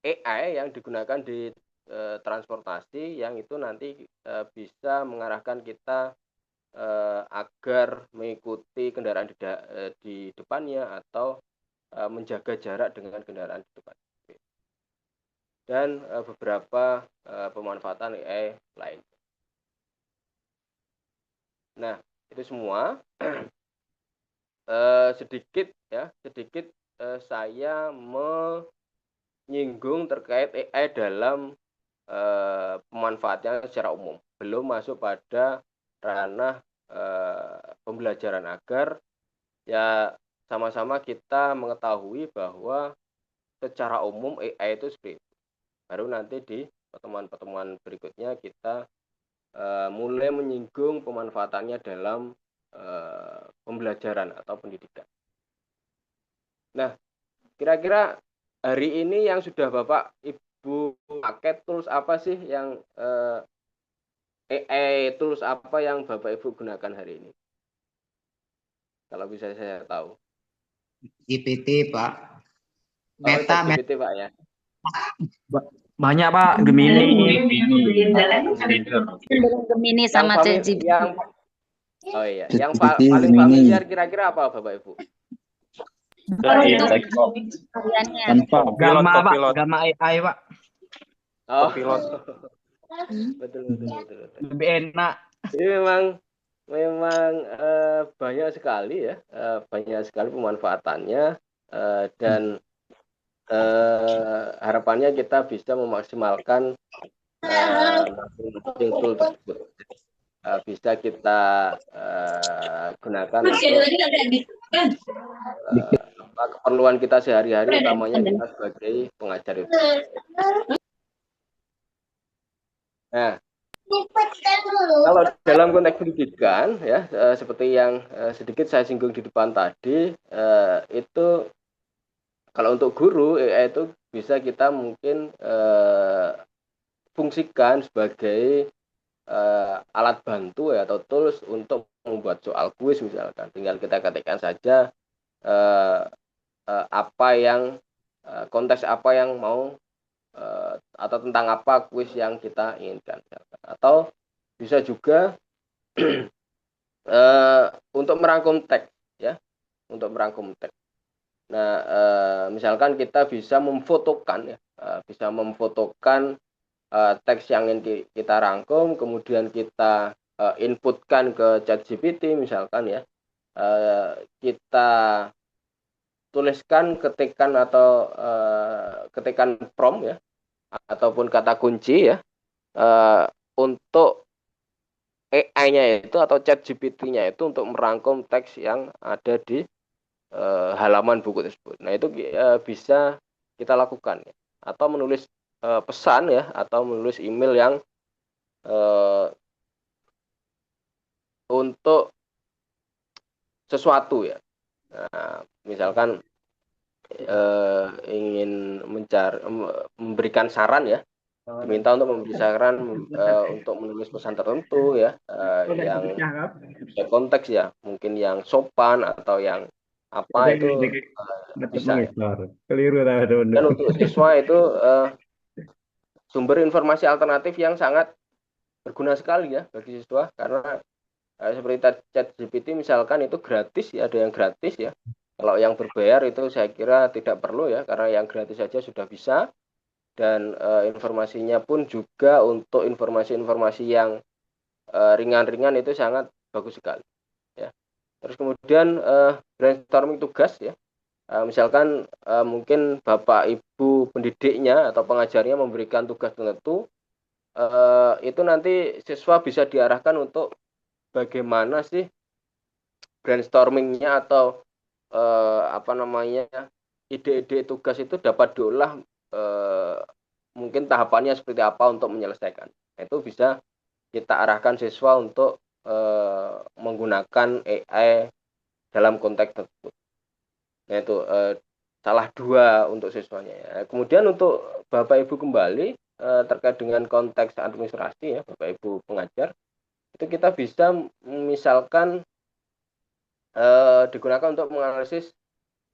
AI yang digunakan di transportasi yang itu nanti bisa mengarahkan kita agar mengikuti kendaraan di depannya atau menjaga jarak dengan kendaraan di depan. Dan beberapa pemanfaatan AI lain. Nah, itu semua sedikit saya menyinggung terkait AI dalam pemanfaatnya secara umum. Belum masuk pada ranah pembelajaran agar ya sama-sama kita mengetahui bahwa secara umum AI itu seperti itu. Baru nanti di pertemuan-pertemuan berikutnya kita mulai menyinggung pemanfaatannya dalam pembelajaran atau pendidikan. Nah, kira-kira hari ini yang sudah Bapak Ibu pakai tools apa sih yang AI tools apa yang Bapak Ibu gunakan hari ini? Kalau bisa saya tahu. GPT, Pak. Meta, GPT, Pak ya. Banyak Pak, Gemini. Gemini sama ChatGPT. Oh iya, yang paling familiar kira-kira apa Bapak Ibu? Gamma Pak, Gamma AI Pak. Oh, betul. Lebih enak. Ini memang banyak sekali ya, banyak sekali pemanfaatannya dan harapannya kita bisa memaksimalkan masing-masing tool tersebut. Bisa kita gunakan untuk keperluan kita sehari-hari, utamanya kita sebagai pengajar itu. Nah, kalau dalam konteks pendidikan ya, seperti yang sedikit saya singgung di depan tadi, itu kalau untuk guru AI itu bisa kita mungkin fungsikan sebagai alat bantu ya, atau tools untuk membuat soal kuis misalkan. Tinggal kita ketikkan saja apa yang konteks apa yang mau atau tentang apa kuis yang kita inginkan misalkan. Atau bisa juga untuk merangkum teks ya, untuk merangkum teks. Nah, misalkan kita bisa memfotokan ya, teks yang ingin kita rangkum, kemudian kita inputkan ke ChatGPT misalkan ya, kita tuliskan ketikan atau ketikan prompt ya, ataupun kata kunci ya, untuk AI-nya itu atau ChatGPT-nya itu untuk merangkum teks yang ada di halaman buku tersebut. Nah, itu bisa kita lakukan ya. Atau menulis pesan ya, atau menulis email yang untuk sesuatu ya. Nah, misalkan ingin memberikan saran ya, diminta untuk memberi saran untuk menulis pesan tertentu ya, yang sesuai konteks ya, mungkin yang sopan atau yang apa itu bisa. Keliru Dan untuk siswa itu sumber informasi alternatif yang sangat berguna sekali ya bagi siswa, karena seperti ChatGPT misalkan itu gratis ya, ada yang gratis ya. Kalau yang berbayar itu saya kira tidak perlu ya, karena yang gratis saja sudah bisa. Dan informasinya pun juga untuk informasi-informasi yang ringan-ringan itu sangat bagus sekali ya. Terus kemudian brainstorming tugas ya, misalkan mungkin bapak ibu pendidiknya atau pengajarnya memberikan tugas tertentu, itu nanti siswa bisa diarahkan untuk bagaimana sih brainstormingnya atau ide-ide tugas itu dapat diolah, mungkin tahapannya seperti apa untuk menyelesaikan. Itu bisa kita arahkan siswa untuk menggunakan AI dalam konteks tersebut. Nah itu salah dua untuk siswanya ya. Kemudian untuk Bapak Ibu kembali terkait dengan konteks administrasi ya, Bapak Ibu pengajar, itu kita bisa misalkan digunakan untuk menganalisis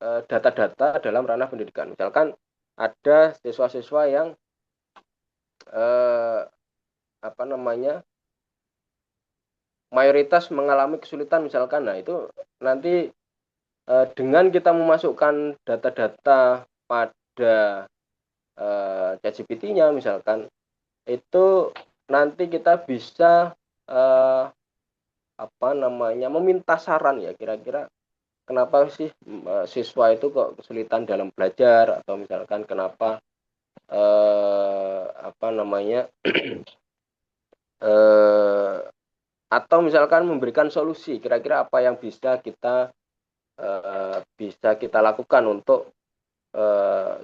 data-data dalam ranah pendidikan. Misalkan ada siswa-siswa yang mayoritas mengalami kesulitan misalkan, nah itu nanti dengan kita memasukkan data-data pada ChatGPT-nya misalkan, itu nanti kita bisa meminta saran ya, kira-kira kenapa sih siswa itu kok kesulitan dalam belajar, atau misalkan kenapa atau misalkan memberikan solusi, kira-kira apa yang bisa kita lakukan untuk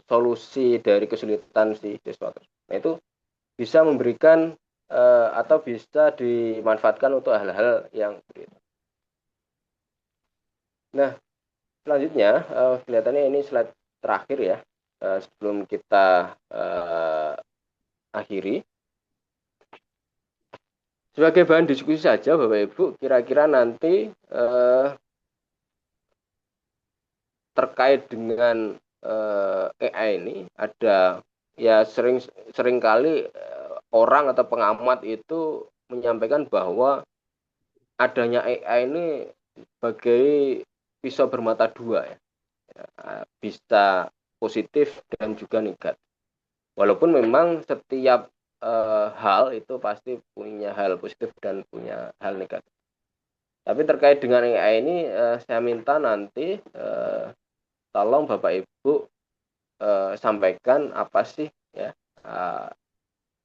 solusi dari kesulitan si siswa. Nah itu bisa memberikan atau bisa dimanfaatkan untuk hal-hal yang begitu. Nah, selanjutnya kelihatannya ini slide terakhir ya, sebelum kita akhiri. Sebagai bahan diskusi saja Bapak Ibu, kira-kira nanti terkait dengan AI ini ada ya, sering kali orang atau pengamat itu menyampaikan bahwa adanya AI ini sebagai pisau bermata dua ya, bisa positif dan juga negatif. Walaupun memang setiap hal itu pasti punya hal positif dan punya hal negatif. Tapi terkait dengan AI ini saya minta nanti tolong Bapak Ibu sampaikan apa sih ya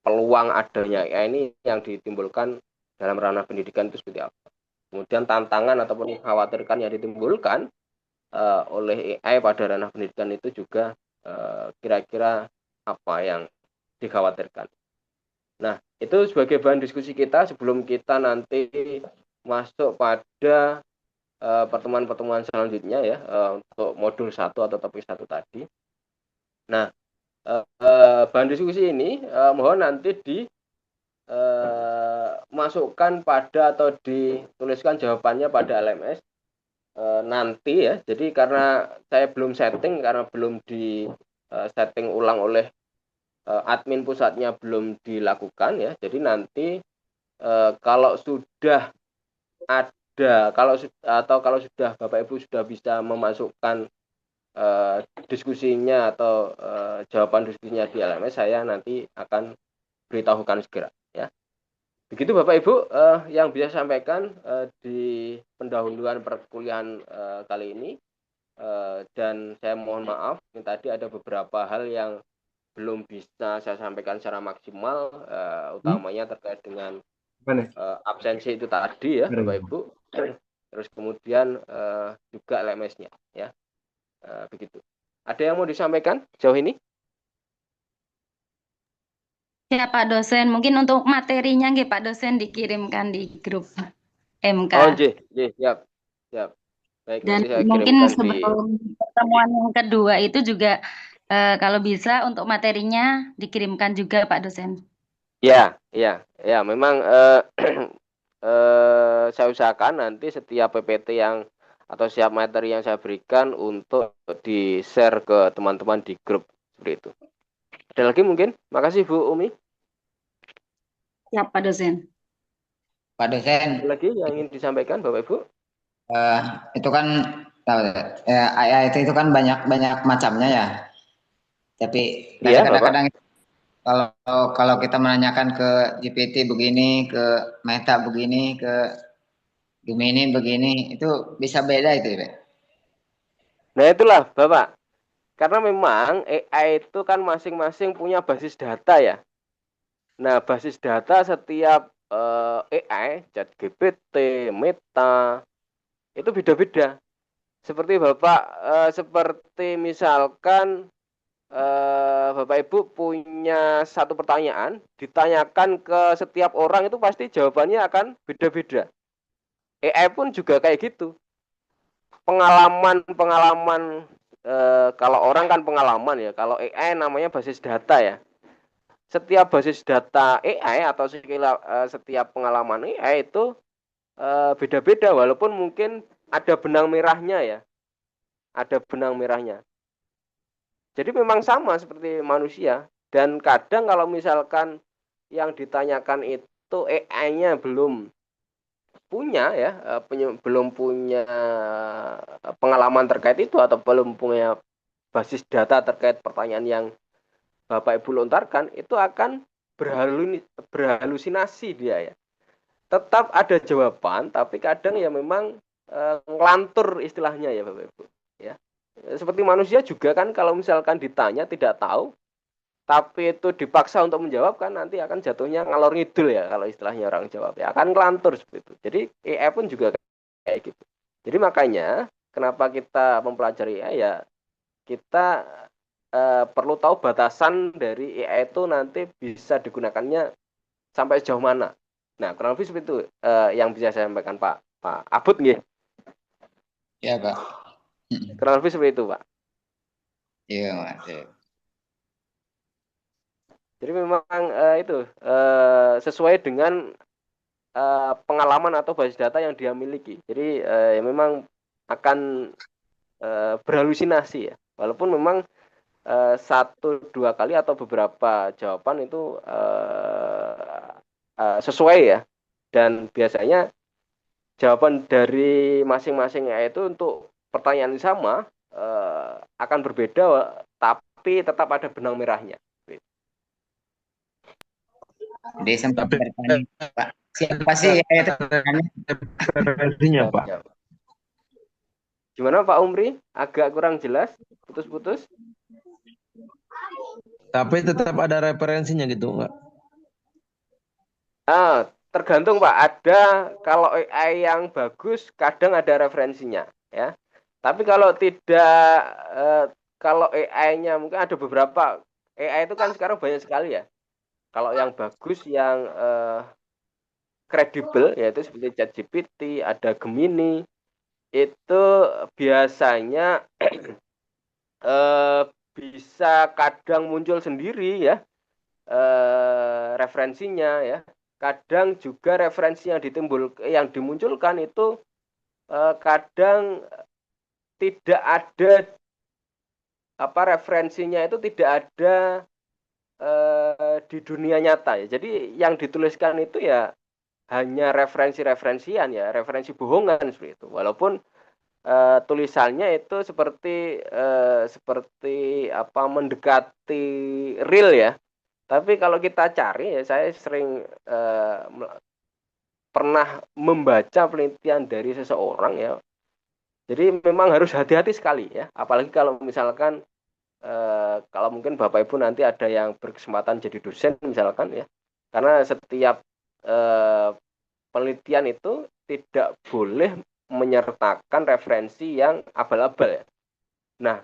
peluang adanya AI ini yang ditimbulkan dalam ranah pendidikan itu seperti apa. Kemudian tantangan ataupun khawatirkan yang ditimbulkan oleh AI pada ranah pendidikan itu juga kira-kira apa yang dikhawatirkan. Nah, itu sebagai bahan diskusi kita sebelum kita nanti masuk pada pertemuan-pertemuan selanjutnya ya, untuk modul 1 atau topik 1 tadi. Nah, bahan diskusi ini mohon nanti masukkan pada atau dituliskan jawabannya pada LMS nanti ya. Jadi karena saya belum setting, karena belum di setting ulang oleh admin pusatnya, belum dilakukan ya. Jadi nanti kalau sudah ada, kalau sudah Bapak Ibu sudah bisa memasukkan diskusinya atau jawaban diskusinya di LMS, saya nanti akan beritahukan segera ya. Begitu Bapak Ibu yang bisa sampaikan di pendahuluan perkuliahan kali ini, dan saya mohon maaf tadi ada beberapa hal yang belum bisa saya sampaikan secara maksimal, utamanya terkait dengan absensi itu tadi ya Bapak Ibu, terus kemudian juga LMS-nya ya, begitu. Ada yang mau disampaikan sejauh ini? Ya Pak dosen, mungkin untuk materinya nggih Pak dosen dikirimkan di grup MK. Oh siap. Baik, dan nanti saya mungkin kirimkan sebelum pertemuan yang kedua itu juga Kalau bisa untuk materinya dikirimkan juga Pak dosen. Ya, memang saya usahakan nanti setiap PPT yang atau setiap materi yang saya berikan untuk di-share ke teman-teman di grup seperti itu. Ada lagi mungkin? Makasih Bu Umi. Siap Pak dosen. Pak dosen. Ada lagi yang ingin disampaikan Bapak Ibu? Itu kan AI itu kan banyak macamnya ya. Tapi Iya, kadang-kadang kalau kita menanyakan ke GPT begini, ke Meta begini, ke Gemini begini, itu bisa beda itu ya. Nah itulah Bapak. Karena memang AI itu kan masing-masing punya basis data ya. Nah basis data setiap AI, ChatGPT, Meta, itu beda-beda. Seperti Bapak, seperti misalkan Bapak Ibu punya satu pertanyaan, ditanyakan ke setiap orang itu pasti jawabannya akan beda-beda. AI pun juga kayak gitu. Pengalaman kalau orang kan pengalaman ya, kalau AI namanya basis data ya. Setiap basis data AI atau setiap pengalaman AI itu beda-beda, walaupun mungkin ada benang merahnya ya. Ada benang merahnya. Jadi memang sama seperti manusia. Dan kadang kalau misalkan yang ditanyakan itu AI-nya belum punya ya, belum punya pengalaman terkait itu atau belum punya basis data terkait pertanyaan yang Bapak Ibu lontarkan, itu akan berhalusinasi dia ya. Tetap ada jawaban, tapi kadang ya memang ngelantur istilahnya ya Bapak Ibu. Ya. Seperti manusia juga kan kalau misalkan ditanya tidak tahu, tapi itu dipaksa untuk menjawab kan nanti akan jatuhnya ngalor ngidul ya kalau istilahnya orang jawab ya, akan ngelantur seperti itu. Jadi AI pun juga kayak gitu. Jadi makanya kenapa kita mempelajari AI ya, kita perlu tahu batasan dari AI itu nanti bisa digunakannya sampai sejauh mana. Nah, kurang lebih seperti itu yang bisa saya sampaikan Pak Abud nggih. Ya, Pak. Kurang lebih seperti itu, Pak. Iya, Mas. Jadi memang itu sesuai dengan pengalaman atau basis data yang dia miliki. Jadi ya memang akan berhalusinasi ya. Walaupun memang satu dua kali atau beberapa jawaban itu sesuai ya. Dan biasanya jawaban dari masing-masing itu untuk pertanyaan yang sama akan berbeda, tapi tetap ada benang merahnya. Jadi sempat bertanya, Pak, siapa sih referensinya, Pak? Gimana Pak Umri? Agak kurang jelas, putus-putus. Tapi tetap ada referensinya gitu, enggak? Tergantung Pak. Ada kalau AI yang bagus, kadang ada referensinya, ya. Tapi kalau tidak, kalau AI-nya mungkin ada beberapa. AI itu kan sekarang banyak sekali ya. Kalau yang bagus, yang kredibel, yaitu seperti ChatGPT, ada Gemini, itu biasanya bisa kadang muncul sendiri ya referensinya ya. Kadang juga referensi yang dimunculkan itu kadang tidak ada referensinya itu tidak ada di dunia nyata ya. Jadi yang dituliskan itu ya hanya referensi-referensian ya, referensi bohongan seperti itu. Walaupun tulisannya itu seperti mendekati real ya. Tapi kalau kita cari ya, saya sering pernah membaca penelitian dari seseorang ya. Jadi memang harus hati-hati sekali ya. Apalagi kalau misalkan kalau mungkin Bapak Ibu nanti ada yang berkesempatan jadi dosen misalkan ya. Karena setiap penelitian itu tidak boleh menyertakan referensi yang abal-abal ya. Nah,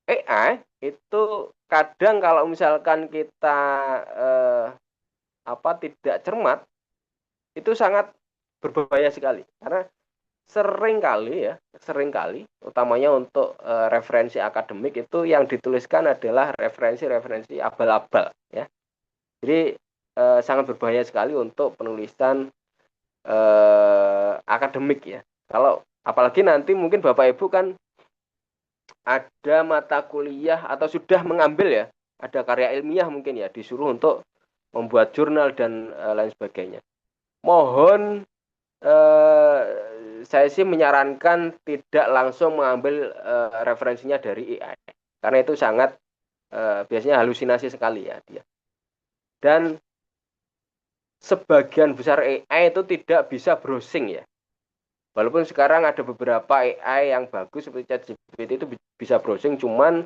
AI itu kadang kalau misalkan kita tidak cermat, itu sangat berbahaya sekali. Karena sering kali, utamanya untuk referensi akademik itu yang dituliskan adalah referensi-referensi abal-abal, ya. Jadi sangat berbahaya sekali untuk penulisan akademik, ya. Kalau apalagi nanti mungkin Bapak Ibu kan ada mata kuliah atau sudah mengambil, ya, ada karya ilmiah mungkin, ya, disuruh untuk membuat jurnal dan lain sebagainya. Mohon saya sih menyarankan tidak langsung mengambil referensinya dari AI, karena itu sangat biasanya halusinasi sekali, ya, dia. Dan sebagian besar AI itu tidak bisa browsing, ya. Walaupun sekarang ada beberapa AI yang bagus seperti ChatGPT itu bisa browsing, cuman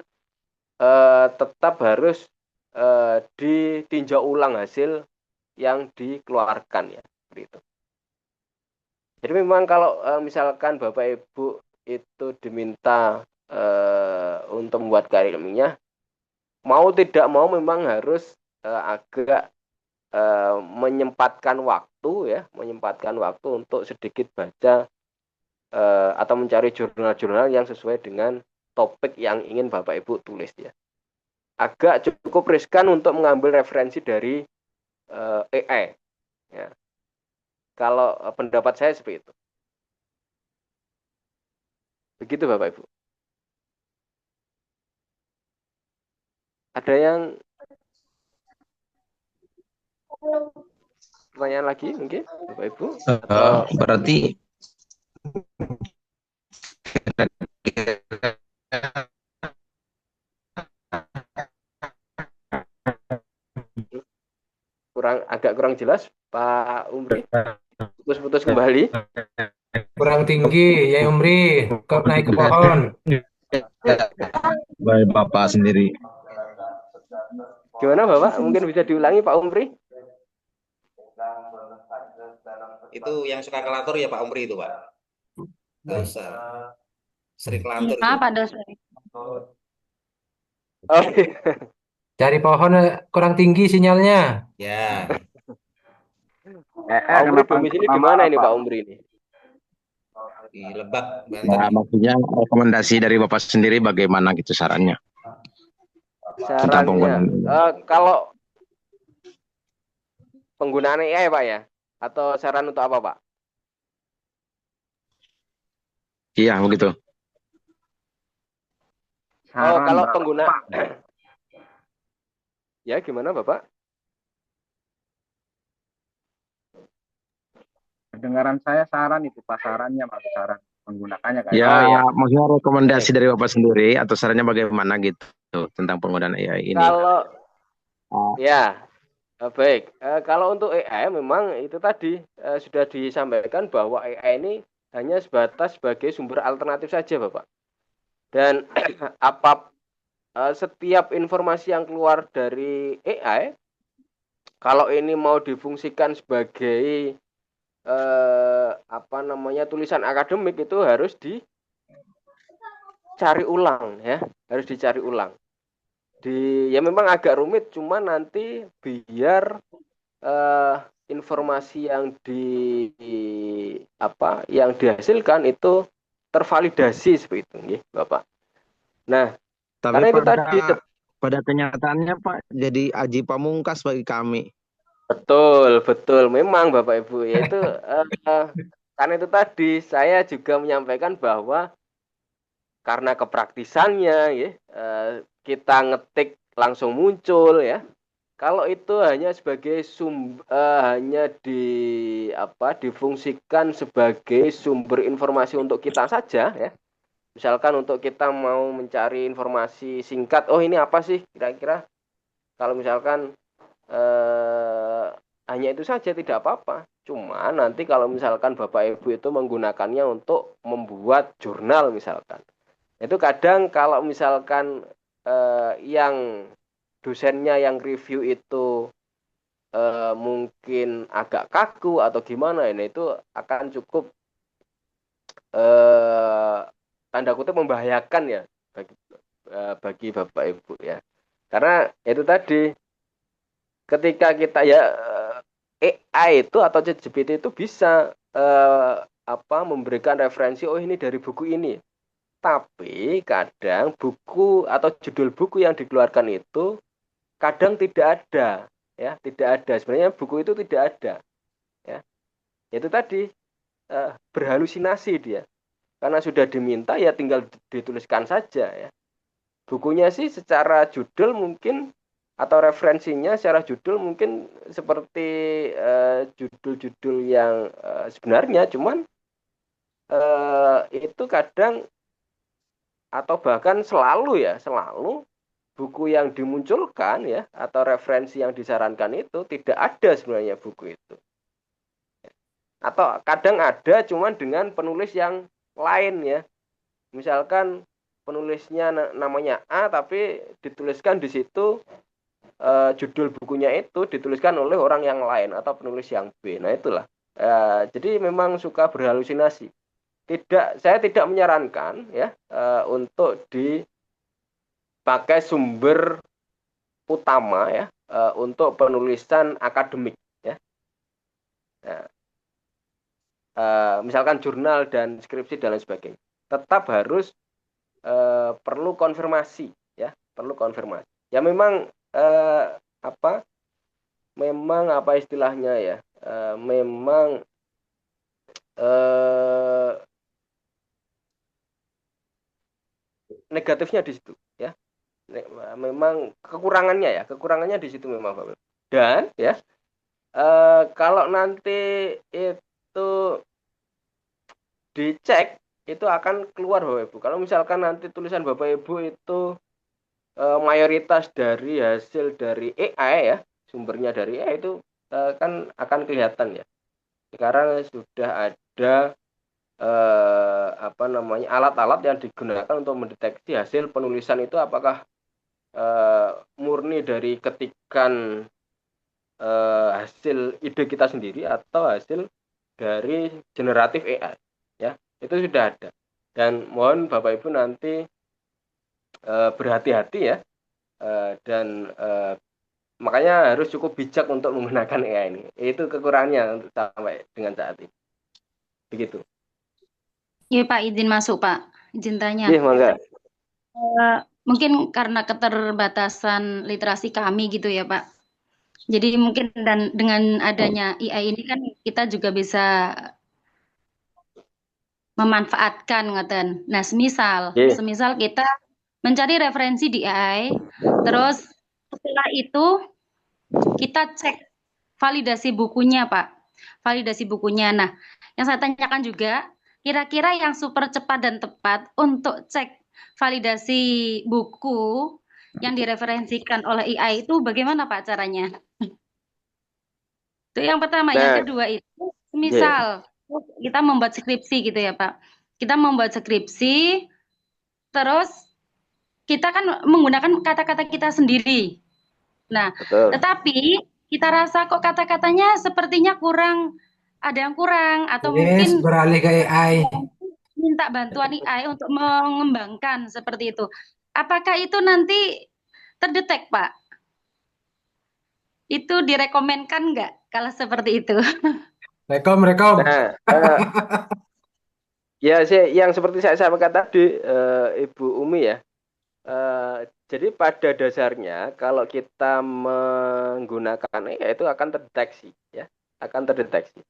tetap harus ditinjau ulang hasil yang dikeluarkan, ya, seperti itu. Jadi memang kalau misalkan Bapak Ibu itu diminta untuk membuat karya ilmiah, mau tidak mau memang harus agak menyempatkan waktu untuk sedikit baca atau mencari jurnal-jurnal yang sesuai dengan topik yang ingin Bapak Ibu tulis, ya. Agak cukup riskan untuk mengambil referensi dari AI, ya. Kalau pendapat saya seperti itu. Begitu Bapak Ibu. Ada yang pertanyaan lagi mungkin Bapak Ibu? Berarti agak kurang jelas Pak Umri, putus-putus kembali. Kurang tinggi ya Umri, kau naik ke pohon. Baik Bapak sendiri. Gimana Bapak? Mungkin bisa diulangi Pak Umri? Itu yang suka kelantur ya Pak Umri itu Pak. Dosa. Sering kelantur. Apa dosa? Oke. Cari pohon kurang tinggi sinyalnya. Ya. Pak Umri domisili di mana ini Pak Umri ini? Di Lebak. Nah, maksudnya rekomendasi dari Bapak sendiri bagaimana gitu sarannya? Sarannya, kalau penggunaan AI Pak, ya? Atau saran untuk apa Pak? Iya begitu. Oh, kalau pengguna, ya gimana Bapak? Kedengaran saya saran itu Pak, sarannya maksud saran menggunakannya kayak. Ya, ya, maksudnya rekomendasi dari Bapak sendiri atau sarannya bagaimana gitu tentang penggunaan AI ini. Kalau ya baik, kalau untuk AI memang itu tadi sudah disampaikan bahwa AI ini hanya sebatas sebagai sumber alternatif saja Bapak. Dan setiap informasi yang keluar dari AI, kalau ini mau difungsikan sebagai tulisan akademik, itu harus dicari ulang, ya, harus dicari ulang. Ya memang agak rumit, cuma nanti biar informasi yang yang dihasilkan itu tervalidasi seperti itu, ya, Bapak. Nah, tapi karena itu tadi pada kenyataannya Pak jadi aji pamungkas bagi kami. Betul, memang Bapak Ibu, yaitu karena itu tadi saya juga menyampaikan bahwa karena kepraktisannya, ya, kita ngetik langsung muncul, ya. Kalau itu hanya sebagai hanya difungsikan sebagai sumber informasi untuk kita saja, ya. Misalkan untuk kita mau mencari informasi singkat, oh ini apa sih kira-kira? Kalau misalkan hanya itu saja tidak apa-apa. Cuma nanti kalau misalkan Bapak Ibu itu menggunakannya untuk membuat jurnal misalkan, itu kadang kalau misalkan yang dosennya yang review itu mungkin agak kaku atau gimana, ini itu akan cukup tanda kutip membahayakan, ya, bagi Bapak Ibu, ya. Karena itu tadi ketika kita, ya, AI itu atau ChatGPT itu bisa memberikan referensi, oh ini dari buku ini. Tapi kadang buku atau judul buku yang dikeluarkan itu kadang tidak ada, ya, tidak ada. Sebenarnya buku itu tidak ada, ya. Itu tadi berhalusinasi dia, karena sudah diminta ya tinggal dituliskan saja, ya. Bukunya sih secara judul mungkin atau referensinya secara judul mungkin seperti judul-judul yang sebenarnya, cuman itu kadang atau bahkan selalu buku yang dimunculkan, ya, atau referensi yang disarankan itu tidak ada sebenarnya buku itu, atau kadang ada cuman dengan penulis yang lain, ya. Misalkan penulisnya namanya A tapi dituliskan di situ judul bukunya itu dituliskan oleh orang yang lain atau penulis yang B. Nah itulah. Jadi memang suka berhalusinasi. Saya tidak menyarankan, ya, untuk dipakai sumber utama, ya, untuk penulisan akademik, ya. Misalkan jurnal dan skripsi dan lain sebagainya. Tetap harus perlu konfirmasi, ya, perlu konfirmasi. Ya memang memang apa istilahnya, ya, memang negatifnya di situ, ya. Memang kekurangannya di situ memang, Bapak. Dan, ya, kalau nanti itu dicek itu akan keluar, Bapak Ibu. Kalau misalkan nanti tulisan Bapak Ibu itu mayoritas dari hasil dari AI, ya, sumbernya dari AI itu kan akan kelihatan, ya. Sekarang sudah ada alat-alat yang digunakan untuk mendeteksi hasil penulisan itu apakah murni dari ketikan hasil ide kita sendiri atau hasil dari generatif AI, ya. Itu sudah ada. Dan mohon Bapak Ibu nanti berhati-hati, ya, dan makanya harus cukup bijak untuk menggunakan AI ini. Itu kekurangannya untuk sampai dengan saat ini. Begitu. Iya Pak, izin masuk Pak, izin tanya. Iya, mangga. Mungkin karena keterbatasan literasi kami gitu ya Pak. Jadi mungkin dan dengan adanya AI ini kan kita juga bisa memanfaatkan ngoten. Nah, semisal kita mencari referensi di AI, terus setelah itu kita cek validasi bukunya, Pak. Validasi bukunya. Nah, yang saya tanyakan juga, kira-kira yang super cepat dan tepat untuk cek validasi buku yang direferensikan oleh AI itu bagaimana, Pak, caranya? Itu yang pertama. Yang kedua itu, misal kita membuat skripsi gitu ya, Pak. Kita membuat skripsi, terus kita kan menggunakan kata-kata kita sendiri. Nah, tetapi kita rasa kok kata-katanya sepertinya kurang, ada yang kurang, atau mungkin beralih ke AI. Minta bantuan AI untuk mengembangkan seperti itu. Apakah itu nanti terdetek, Pak? Itu direkomenkan nggak kalau seperti itu? Rekom. Nah, ya, yang seperti saya sampaikan tadi, Ibu Umi, ya. Jadi pada dasarnya kalau kita menggunakan AI itu akan terdeteksi, ya, akan terdeteksi.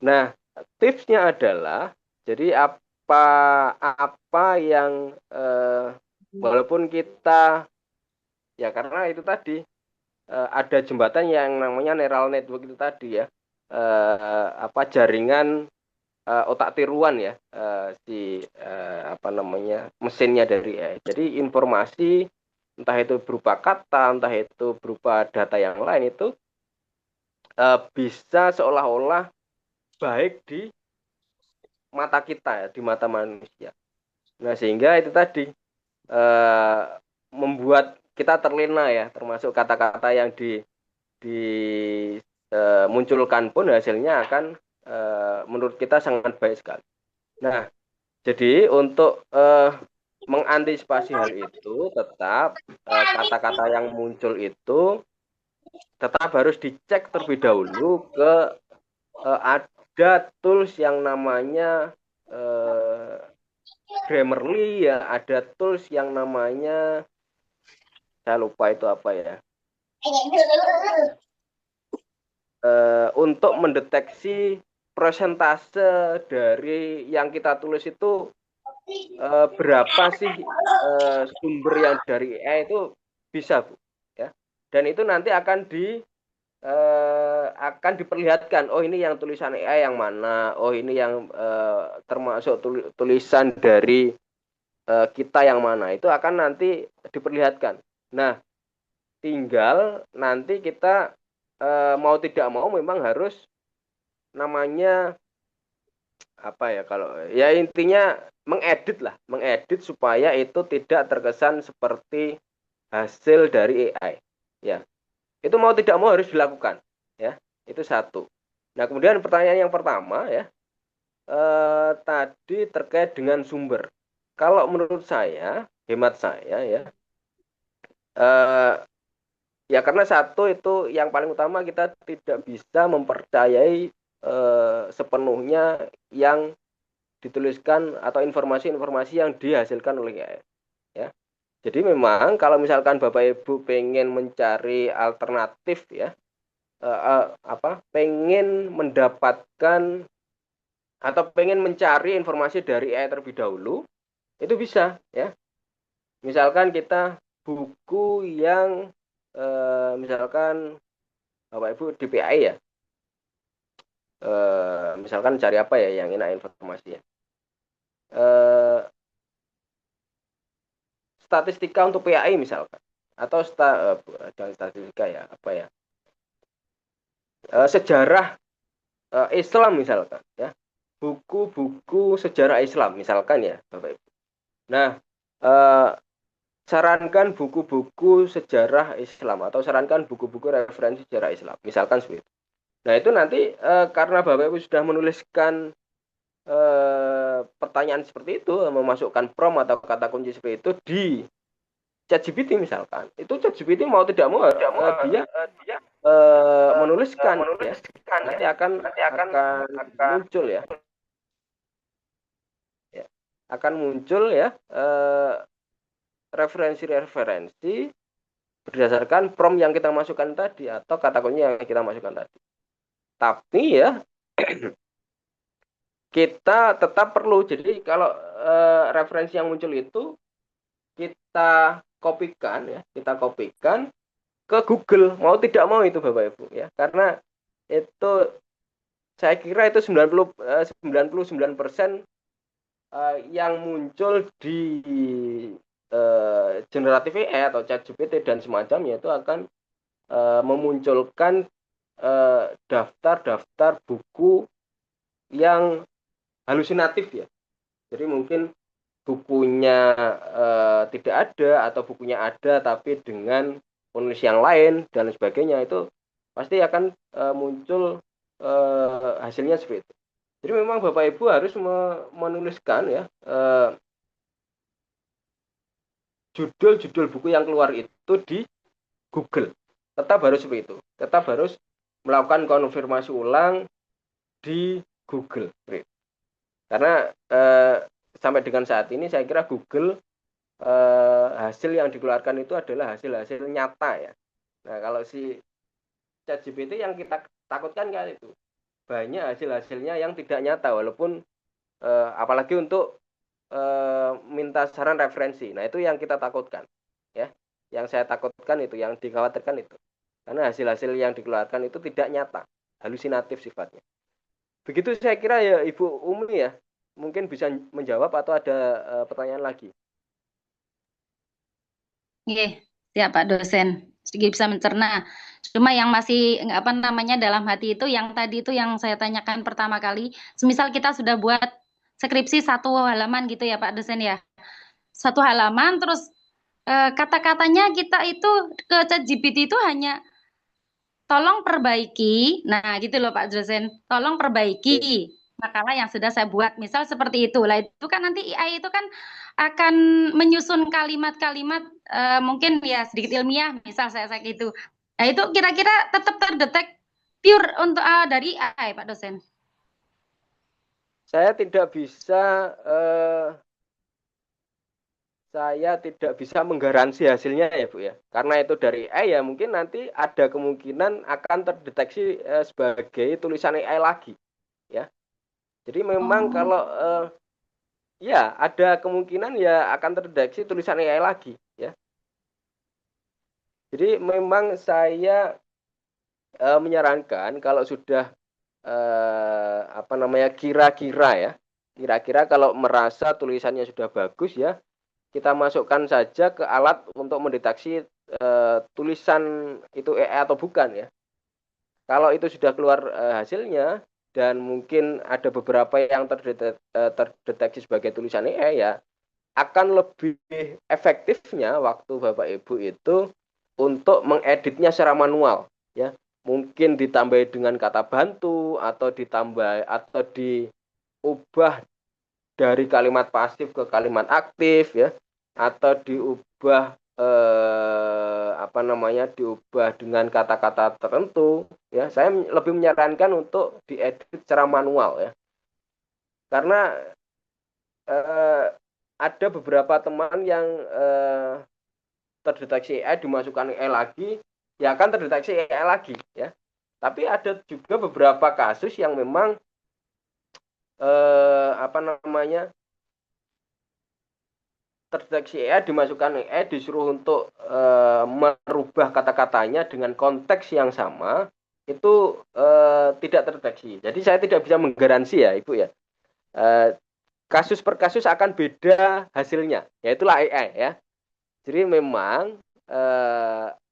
Nah, tipsnya adalah jadi apa yang walaupun kita, ya, karena itu tadi ada jembatan yang namanya neural network itu tadi, ya, jaringan otak tiruan, ya, mesinnya dari AI. Jadi informasi entah itu berupa kata, entah itu berupa data yang lain itu bisa seolah-olah baik di mata kita, ya, di mata manusia. Nah, sehingga itu tadi membuat kita terlena, ya, termasuk kata-kata yang dimunculkan pun hasilnya akan menurut kita sangat baik sekali. Nah, jadi untuk mengantisipasi hal itu, tetap kata-kata yang muncul itu tetap harus dicek terlebih dahulu ke ada tools yang namanya Grammarly ya, ada tools yang namanya saya lupa itu apa ya. Untuk mendeteksi persentase dari yang kita tulis itu berapa sih sumber yang dari AI itu bisa, Bu, ya. Dan itu nanti akan diperlihatkan, oh ini yang tulisan AI yang mana, oh ini yang termasuk tulisan dari kita yang mana, itu akan nanti diperlihatkan. Nah, tinggal nanti kita mau tidak mau memang harus namanya apa ya, kalau ya intinya mengedit supaya itu tidak terkesan seperti hasil dari AI, ya. Itu mau tidak mau harus dilakukan, ya. Itu satu. Nah, kemudian pertanyaan yang pertama ya, tadi terkait dengan sumber. Kalau menurut saya, hemat saya ya, ya karena satu itu yang paling utama, kita tidak bisa mempercayai sepenuhnya yang dituliskan atau informasi-informasi yang dihasilkan oleh AI, ya. Jadi memang kalau misalkan Bapak Ibu pengen mencari alternatif ya, pengen mendapatkan atau pengen mencari informasi dari AI terlebih dahulu, itu bisa ya. Misalkan kita buku yang misalkan Bapak Ibu di PAI ya, misalkan cari apa ya yang enak informasi ya, statistika untuk PAI misalkan, atau jangan statistika ya, apa ya, sejarah Islam misalkan ya, buku-buku sejarah Islam misalkan ya Bapak Ibu. Nah, sarankan buku-buku sejarah Islam atau sarankan buku-buku referensi sejarah Islam misalkan seperti itu. Nah, itu nanti karena Bapak Ibu sudah menuliskan pertanyaan seperti itu, memasukkan prompt atau kata kunci seperti itu di ChatGPT misalkan, itu ChatGPT mau tidak mau dia menuliskan ya, nanti akan muncul ya, akan muncul ya referensi-referensi berdasarkan prompt yang kita masukkan tadi atau kata kunci yang kita masukkan tadi. Tapi ya kita tetap perlu, jadi kalau referensi yang muncul itu kita kopikan ya, kita kopikan ke Google, mau tidak mau itu Bapak Ibu ya, karena itu saya kira itu 99% yang muncul di generatif AI atau ChatGPT dan semacamnya itu akan memunculkan daftar-daftar buku yang halusinatif ya. Jadi mungkin bukunya tidak ada atau bukunya ada tapi dengan penulis yang lain dan sebagainya, itu pasti akan muncul hasilnya seperti itu. Jadi memang Bapak Ibu harus menuliskan ya judul-judul buku yang keluar itu di Google. Tetap harus seperti itu. Tetap harus melakukan konfirmasi ulang di Google. Karena sampai dengan saat ini saya kira Google hasil yang dikeluarkan itu adalah hasil-hasil nyata ya. Nah, kalau si ChatGPT yang kita takutkan kan itu banyak hasil-hasilnya yang tidak nyata, walaupun apalagi untuk minta saran referensi. Nah, itu yang kita takutkan ya. Yang saya takutkan itu, yang dikhawatirkan itu. Karena hasil-hasil yang dikeluarkan itu tidak nyata, halusinatif sifatnya. Begitu saya kira ya Ibu Umi ya. Mungkin bisa menjawab atau ada pertanyaan lagi. Oke, siap Pak dosen. Sedikit bisa mencerna. Cuma yang masih apa namanya dalam hati itu yang tadi itu yang saya tanyakan pertama kali. Semisal kita sudah buat skripsi 1 halaman gitu ya Pak dosen ya. 1 halaman terus kata-katanya kita itu ke ChatGPT itu hanya tolong perbaiki. Nah, gitu loh Pak dosen. Tolong perbaiki makalah yang sudah saya buat. Misal seperti itu. Lah itu kan nanti AI itu kan akan menyusun kalimat-kalimat mungkin ya sedikit ilmiah, misal saya gitu. Nah, itu kira-kira tetap terdetek pure untuk dari AI Pak dosen. saya tidak bisa menggaransi hasilnya ya Bu ya. Karena itu dari AI ya mungkin nanti ada kemungkinan akan terdeteksi sebagai tulisan AI lagi ya. Jadi memang kalau ya ada kemungkinan ya akan terdeteksi tulisan AI lagi ya. Jadi memang saya menyarankan kalau sudah kira-kira kalau merasa tulisannya sudah bagus ya, kita masukkan saja ke alat untuk mendeteksi tulisan itu AI atau bukan ya. Kalau itu sudah keluar hasilnya dan mungkin ada beberapa yang terdeteksi sebagai tulisan AI ya, akan lebih efektifnya waktu Bapak Ibu itu untuk mengeditnya secara manual ya. Mungkin ditambah dengan kata bantu atau diubah dari kalimat pasif ke kalimat aktif ya, atau diubah diubah dengan kata-kata tertentu ya. Saya lebih menyarankan untuk diedit secara manual ya, karena ada beberapa teman yang terdeteksi AI dimasukkan AI lagi ya akan terdeteksi AI lagi ya. Tapi ada juga beberapa kasus yang memang terdeteksi AI dimasukkan AI disuruh untuk merubah kata-katanya dengan konteks yang sama itu tidak terdeteksi. Jadi saya tidak bisa menggaransi ya Ibu ya. Kasus per kasus akan beda hasilnya. Ya itulah AI ya. Jadi memang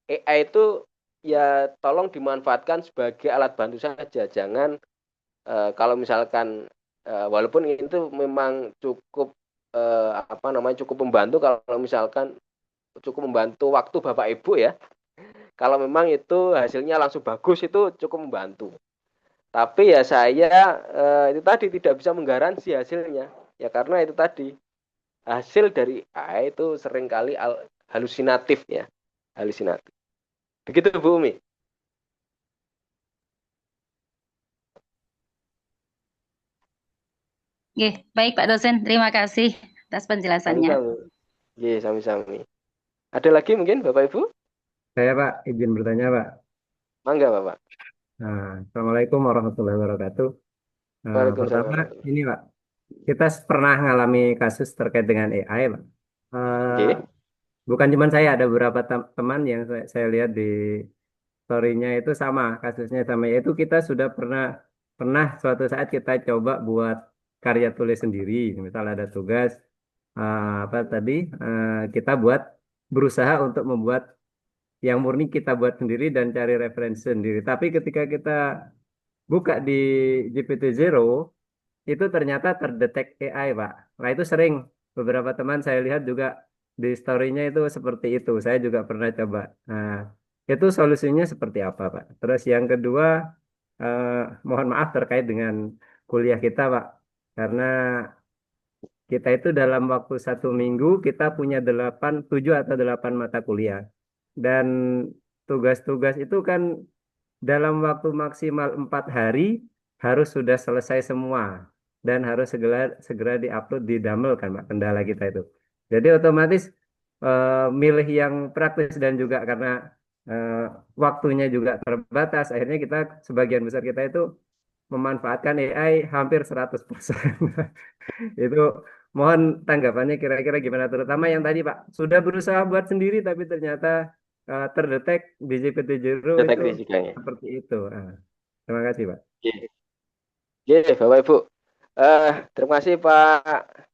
AI itu ya tolong dimanfaatkan sebagai alat bantu saja. Jangan kalau misalkan walaupun itu memang cukup cukup membantu, kalau misalkan cukup membantu waktu Bapak Ibu ya. Kalau memang itu hasilnya langsung bagus itu cukup membantu. Tapi ya saya itu tadi tidak bisa menggaransi hasilnya. Ya karena itu tadi hasil dari AI itu seringkali halusinatif ya. Halusinatif. Begitu Bu Umi. Oke, baik Pak dosen, terima kasih atas penjelasannya. Iya, sami-sami. Ada lagi mungkin Bapak Ibu? Saya Pak, izin bertanya Pak. Mangga Bapak. Assalamualaikum warahmatullahi wabarakatuh. Pertama Waalaikumsalam. ini Pak, kita pernah mengalami kasus terkait dengan AI Pak. Bukan cuma saya, ada beberapa teman yang saya lihat di story-nya itu sama, kasusnya sama, yaitu kita sudah pernah suatu saat kita coba buat karya tulis sendiri. Misal ada tugas kita berusaha untuk membuat yang murni kita buat sendiri dan cari referensi sendiri. Tapi ketika kita buka di GPT Zero, itu ternyata terdetek AI, Pak. Nah, itu sering. Beberapa teman saya lihat juga di story-nya itu seperti itu. Saya juga pernah coba. Nah, itu solusinya seperti apa, Pak? Terus yang kedua, mohon maaf terkait dengan kuliah kita, Pak. Karena kita itu dalam waktu 1 minggu, kita punya 7 atau 8 mata kuliah. Dan tugas-tugas itu kan dalam waktu maksimal 4 hari harus sudah selesai semua dan harus segera diupload di Damel kan Pak, kendala kita itu. Jadi otomatis milih yang praktis dan juga karena waktunya juga terbatas, akhirnya sebagian besar kita itu memanfaatkan AI hampir 100%. Itu mohon tanggapannya kira-kira gimana, terutama yang tadi Pak, sudah berusaha buat sendiri tapi ternyata terdetek di GPT Zero itu seperti itu. Terima kasih Pak. Oke, Bapak Ibu. Terima kasih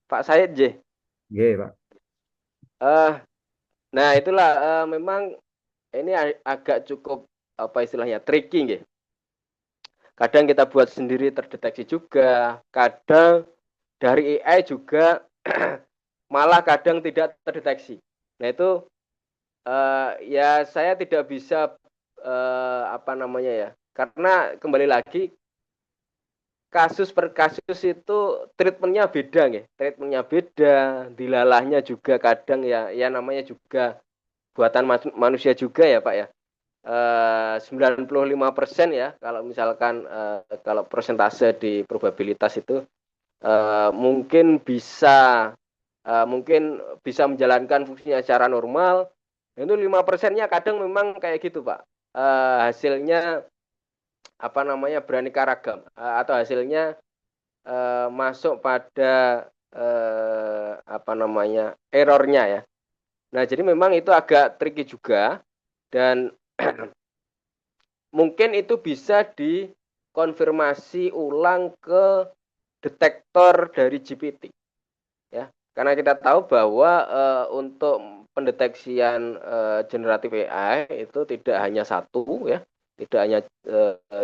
Pak Said J. Oke Pak. Nah itulah memang ini agak cukup apa istilahnya tricky nggih. Kadang kita buat sendiri terdeteksi juga, kadang dari AI juga malah kadang tidak terdeteksi. Nah itu ya saya tidak bisa karena kembali lagi kasus per kasus itu treatmentnya beda nggih. Treatmentnya beda, dilalahnya juga kadang ya namanya juga buatan manusia juga ya Pak ya. 95% ya kalau misalkan kalau persentase di probabilitas itu mungkin bisa menjalankan fungsinya secara normal. Itu 5%-nya kadang memang kayak gitu, Pak. Hasilnya apa namanya beraneka ragam, atau hasilnya masuk pada apa namanya errornya ya. Nah, jadi memang itu agak tricky juga, dan mungkin itu bisa dikonfirmasi ulang ke detektor dari GPT ya, karena kita tahu bahwa untuk pendeteksian generatif AI itu tidak hanya satu ya, tidak hanya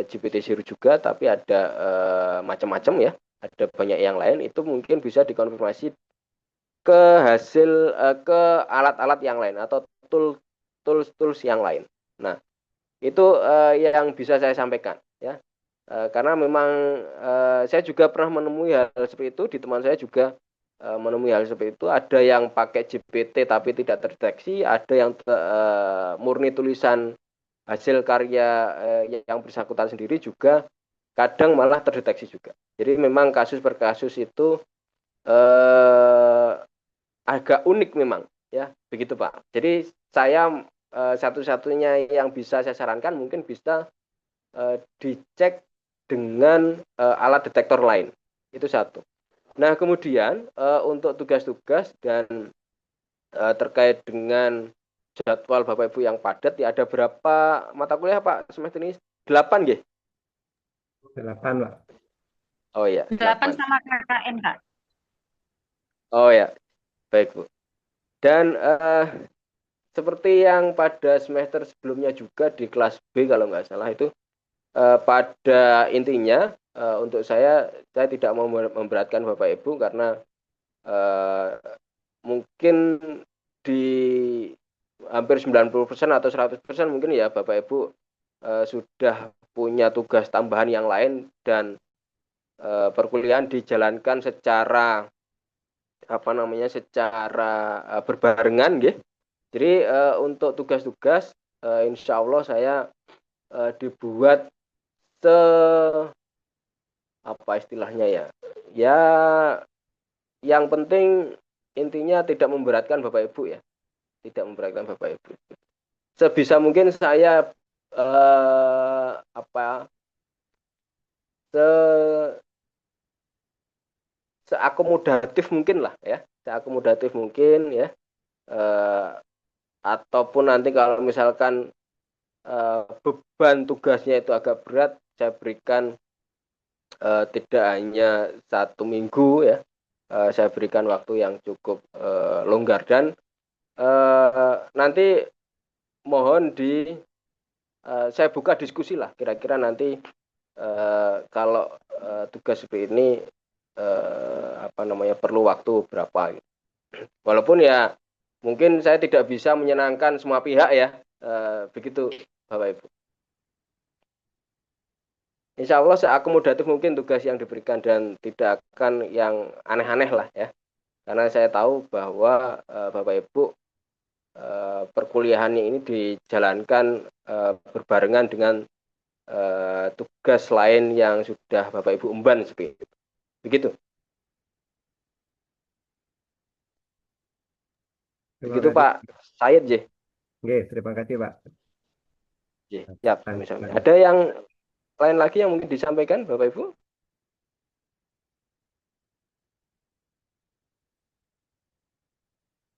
GPT-0 juga, tapi ada macam-macam ya, ada banyak yang lain. Itu mungkin bisa dikonfirmasi ke hasil ke alat-alat yang lain atau tools yang lain. Nah, itu yang bisa saya sampaikan ya. Karena memang saya juga pernah menemui hal seperti itu, di teman saya juga menemui hal seperti itu. Ada yang pakai GPT tapi tidak terdeteksi, ada yang murni tulisan hasil karya yang bersangkutan sendiri juga kadang malah terdeteksi juga. Jadi memang kasus per kasus itu agak unik memang ya, begitu Pak. Jadi saya satu-satunya yang bisa saya sarankan mungkin bisa dicek dengan alat detektor lain. Itu satu. Nah, kemudian untuk tugas-tugas dan terkait dengan jadwal Bapak Ibu yang padat, ya ada berapa mata kuliah Pak semester ini? 8 nggih? 8, Pak. Oh ya, 8 sama KKN, Pak. Oh ya, baik Bu. Dan seperti yang pada semester sebelumnya juga di kelas B kalau nggak salah itu, pada intinya untuk saya tidak mau memberatkan Bapak Ibu karena mungkin di hampir 90% atau 100% mungkin ya Bapak Ibu sudah punya tugas tambahan yang lain, dan perkuliahan dijalankan secara apa namanya secara berbarengan gitu. Jadi untuk tugas-tugas insya Allah saya dibuat apa istilahnya ya yang penting intinya tidak memberatkan Bapak Ibu ya, tidak memberatkan Bapak Ibu. Sebisa mungkin saya seakomodatif mungkin lah ya, seakomodatif mungkin ya, ataupun nanti kalau misalkan beban tugasnya itu agak berat, saya berikan tidak hanya 1 minggu ya, saya berikan waktu yang cukup longgar, dan nanti mohon saya buka diskusi lah, kira-kira nanti kalau tugas seperti ini apa namanya perlu waktu berapa. Walaupun ya mungkin saya tidak bisa menyenangkan semua pihak ya, begitu Bapak Ibu. Insya Allah seakomodatif mungkin tugas yang diberikan, dan tidak akan yang aneh-aneh lah ya. Karena saya tahu bahwa Bapak Ibu perkuliahannya ini dijalankan berbarengan dengan tugas lain yang sudah Bapak Ibu emban seperti itu. Begitu. Begitu Pak Said J. Oke, terima kasih Pak. Ya, ada yang lain lagi yang mungkin disampaikan Bapak Ibu?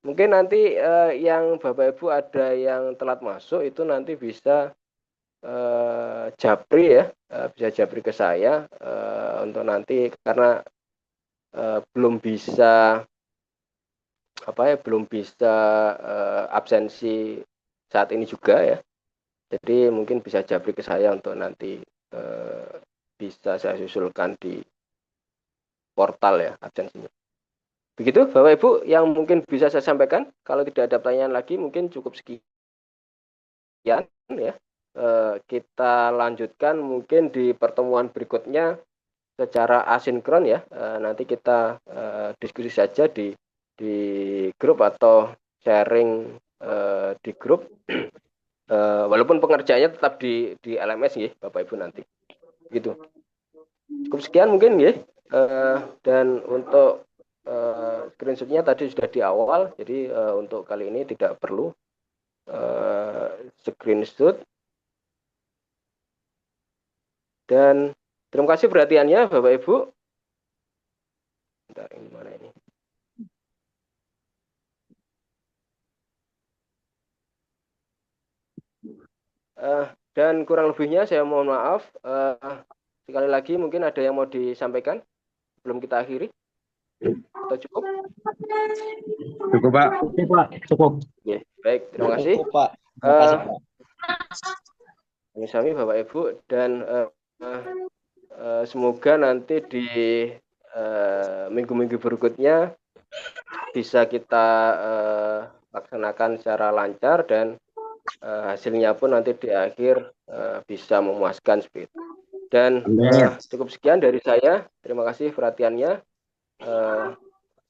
Mungkin nanti yang Bapak Ibu ada yang telat masuk itu nanti bisa japri ya, bisa japri ke saya untuk nanti, karena belum bisa absensi saat ini juga ya. Jadi mungkin bisa japri ke saya untuk nanti bisa saya susulkan di portal ya absensinya. Begitu Bapak Ibu yang mungkin bisa saya sampaikan. Kalau tidak ada pertanyaan lagi mungkin cukup sekian ya. Kita lanjutkan mungkin di pertemuan berikutnya secara asinkron ya. Nanti kita diskusi saja di grup atau sharing di grup. Walaupun pengerjaannya tetap di LMS ya Bapak Ibu nanti. Gitu. Cukup sekian mungkin ya. Dan untuk screenshotnya tadi sudah di awal, jadi untuk kali ini tidak perlu screenshot. Dan terima kasih perhatiannya Bapak Ibu. Bentar, ini mana ini? Dan kurang lebihnya saya mohon maaf. Sekali lagi mungkin ada yang mau disampaikan sebelum kita akhiri? Atau cukup? Cukup, Pak. Cukup, Pak. Cukup. Ya, baik, terima kasih. Cukup, Pak. Terima kasih, Pak. Kami Bapak Ibu, dan semoga nanti di minggu-minggu berikutnya bisa kita laksanakan secara lancar dan hasilnya pun nanti di akhir bisa memuaskan seperti itu. Dan cukup sekian dari saya. Terima kasih perhatiannya.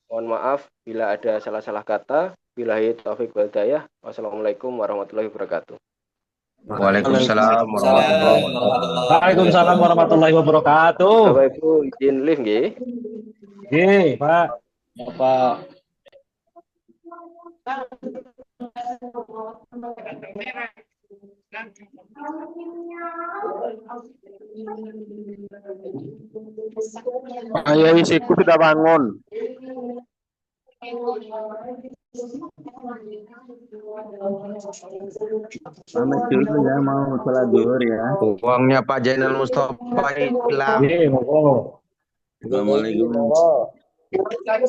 Mohon maaf bila ada salah-salah kata. Billahi taufiq wal hidayah. Wassalamualaikum warahmatullahi wabarakatuh. Waalaikumsalam warahmatullahi wabarakatuh. Waalaikumsalam warahmatullahi wabarakatuh. Bapak Ibu izin live nggih. Nggih, Pak. Bapak. Ayo isiku sudah bangun. Pamit dulu ya, mau sholat zuhur ya. Uangnya Pak Jainal Mustafa hilang. Nggih, monggo. Assalamualaikum.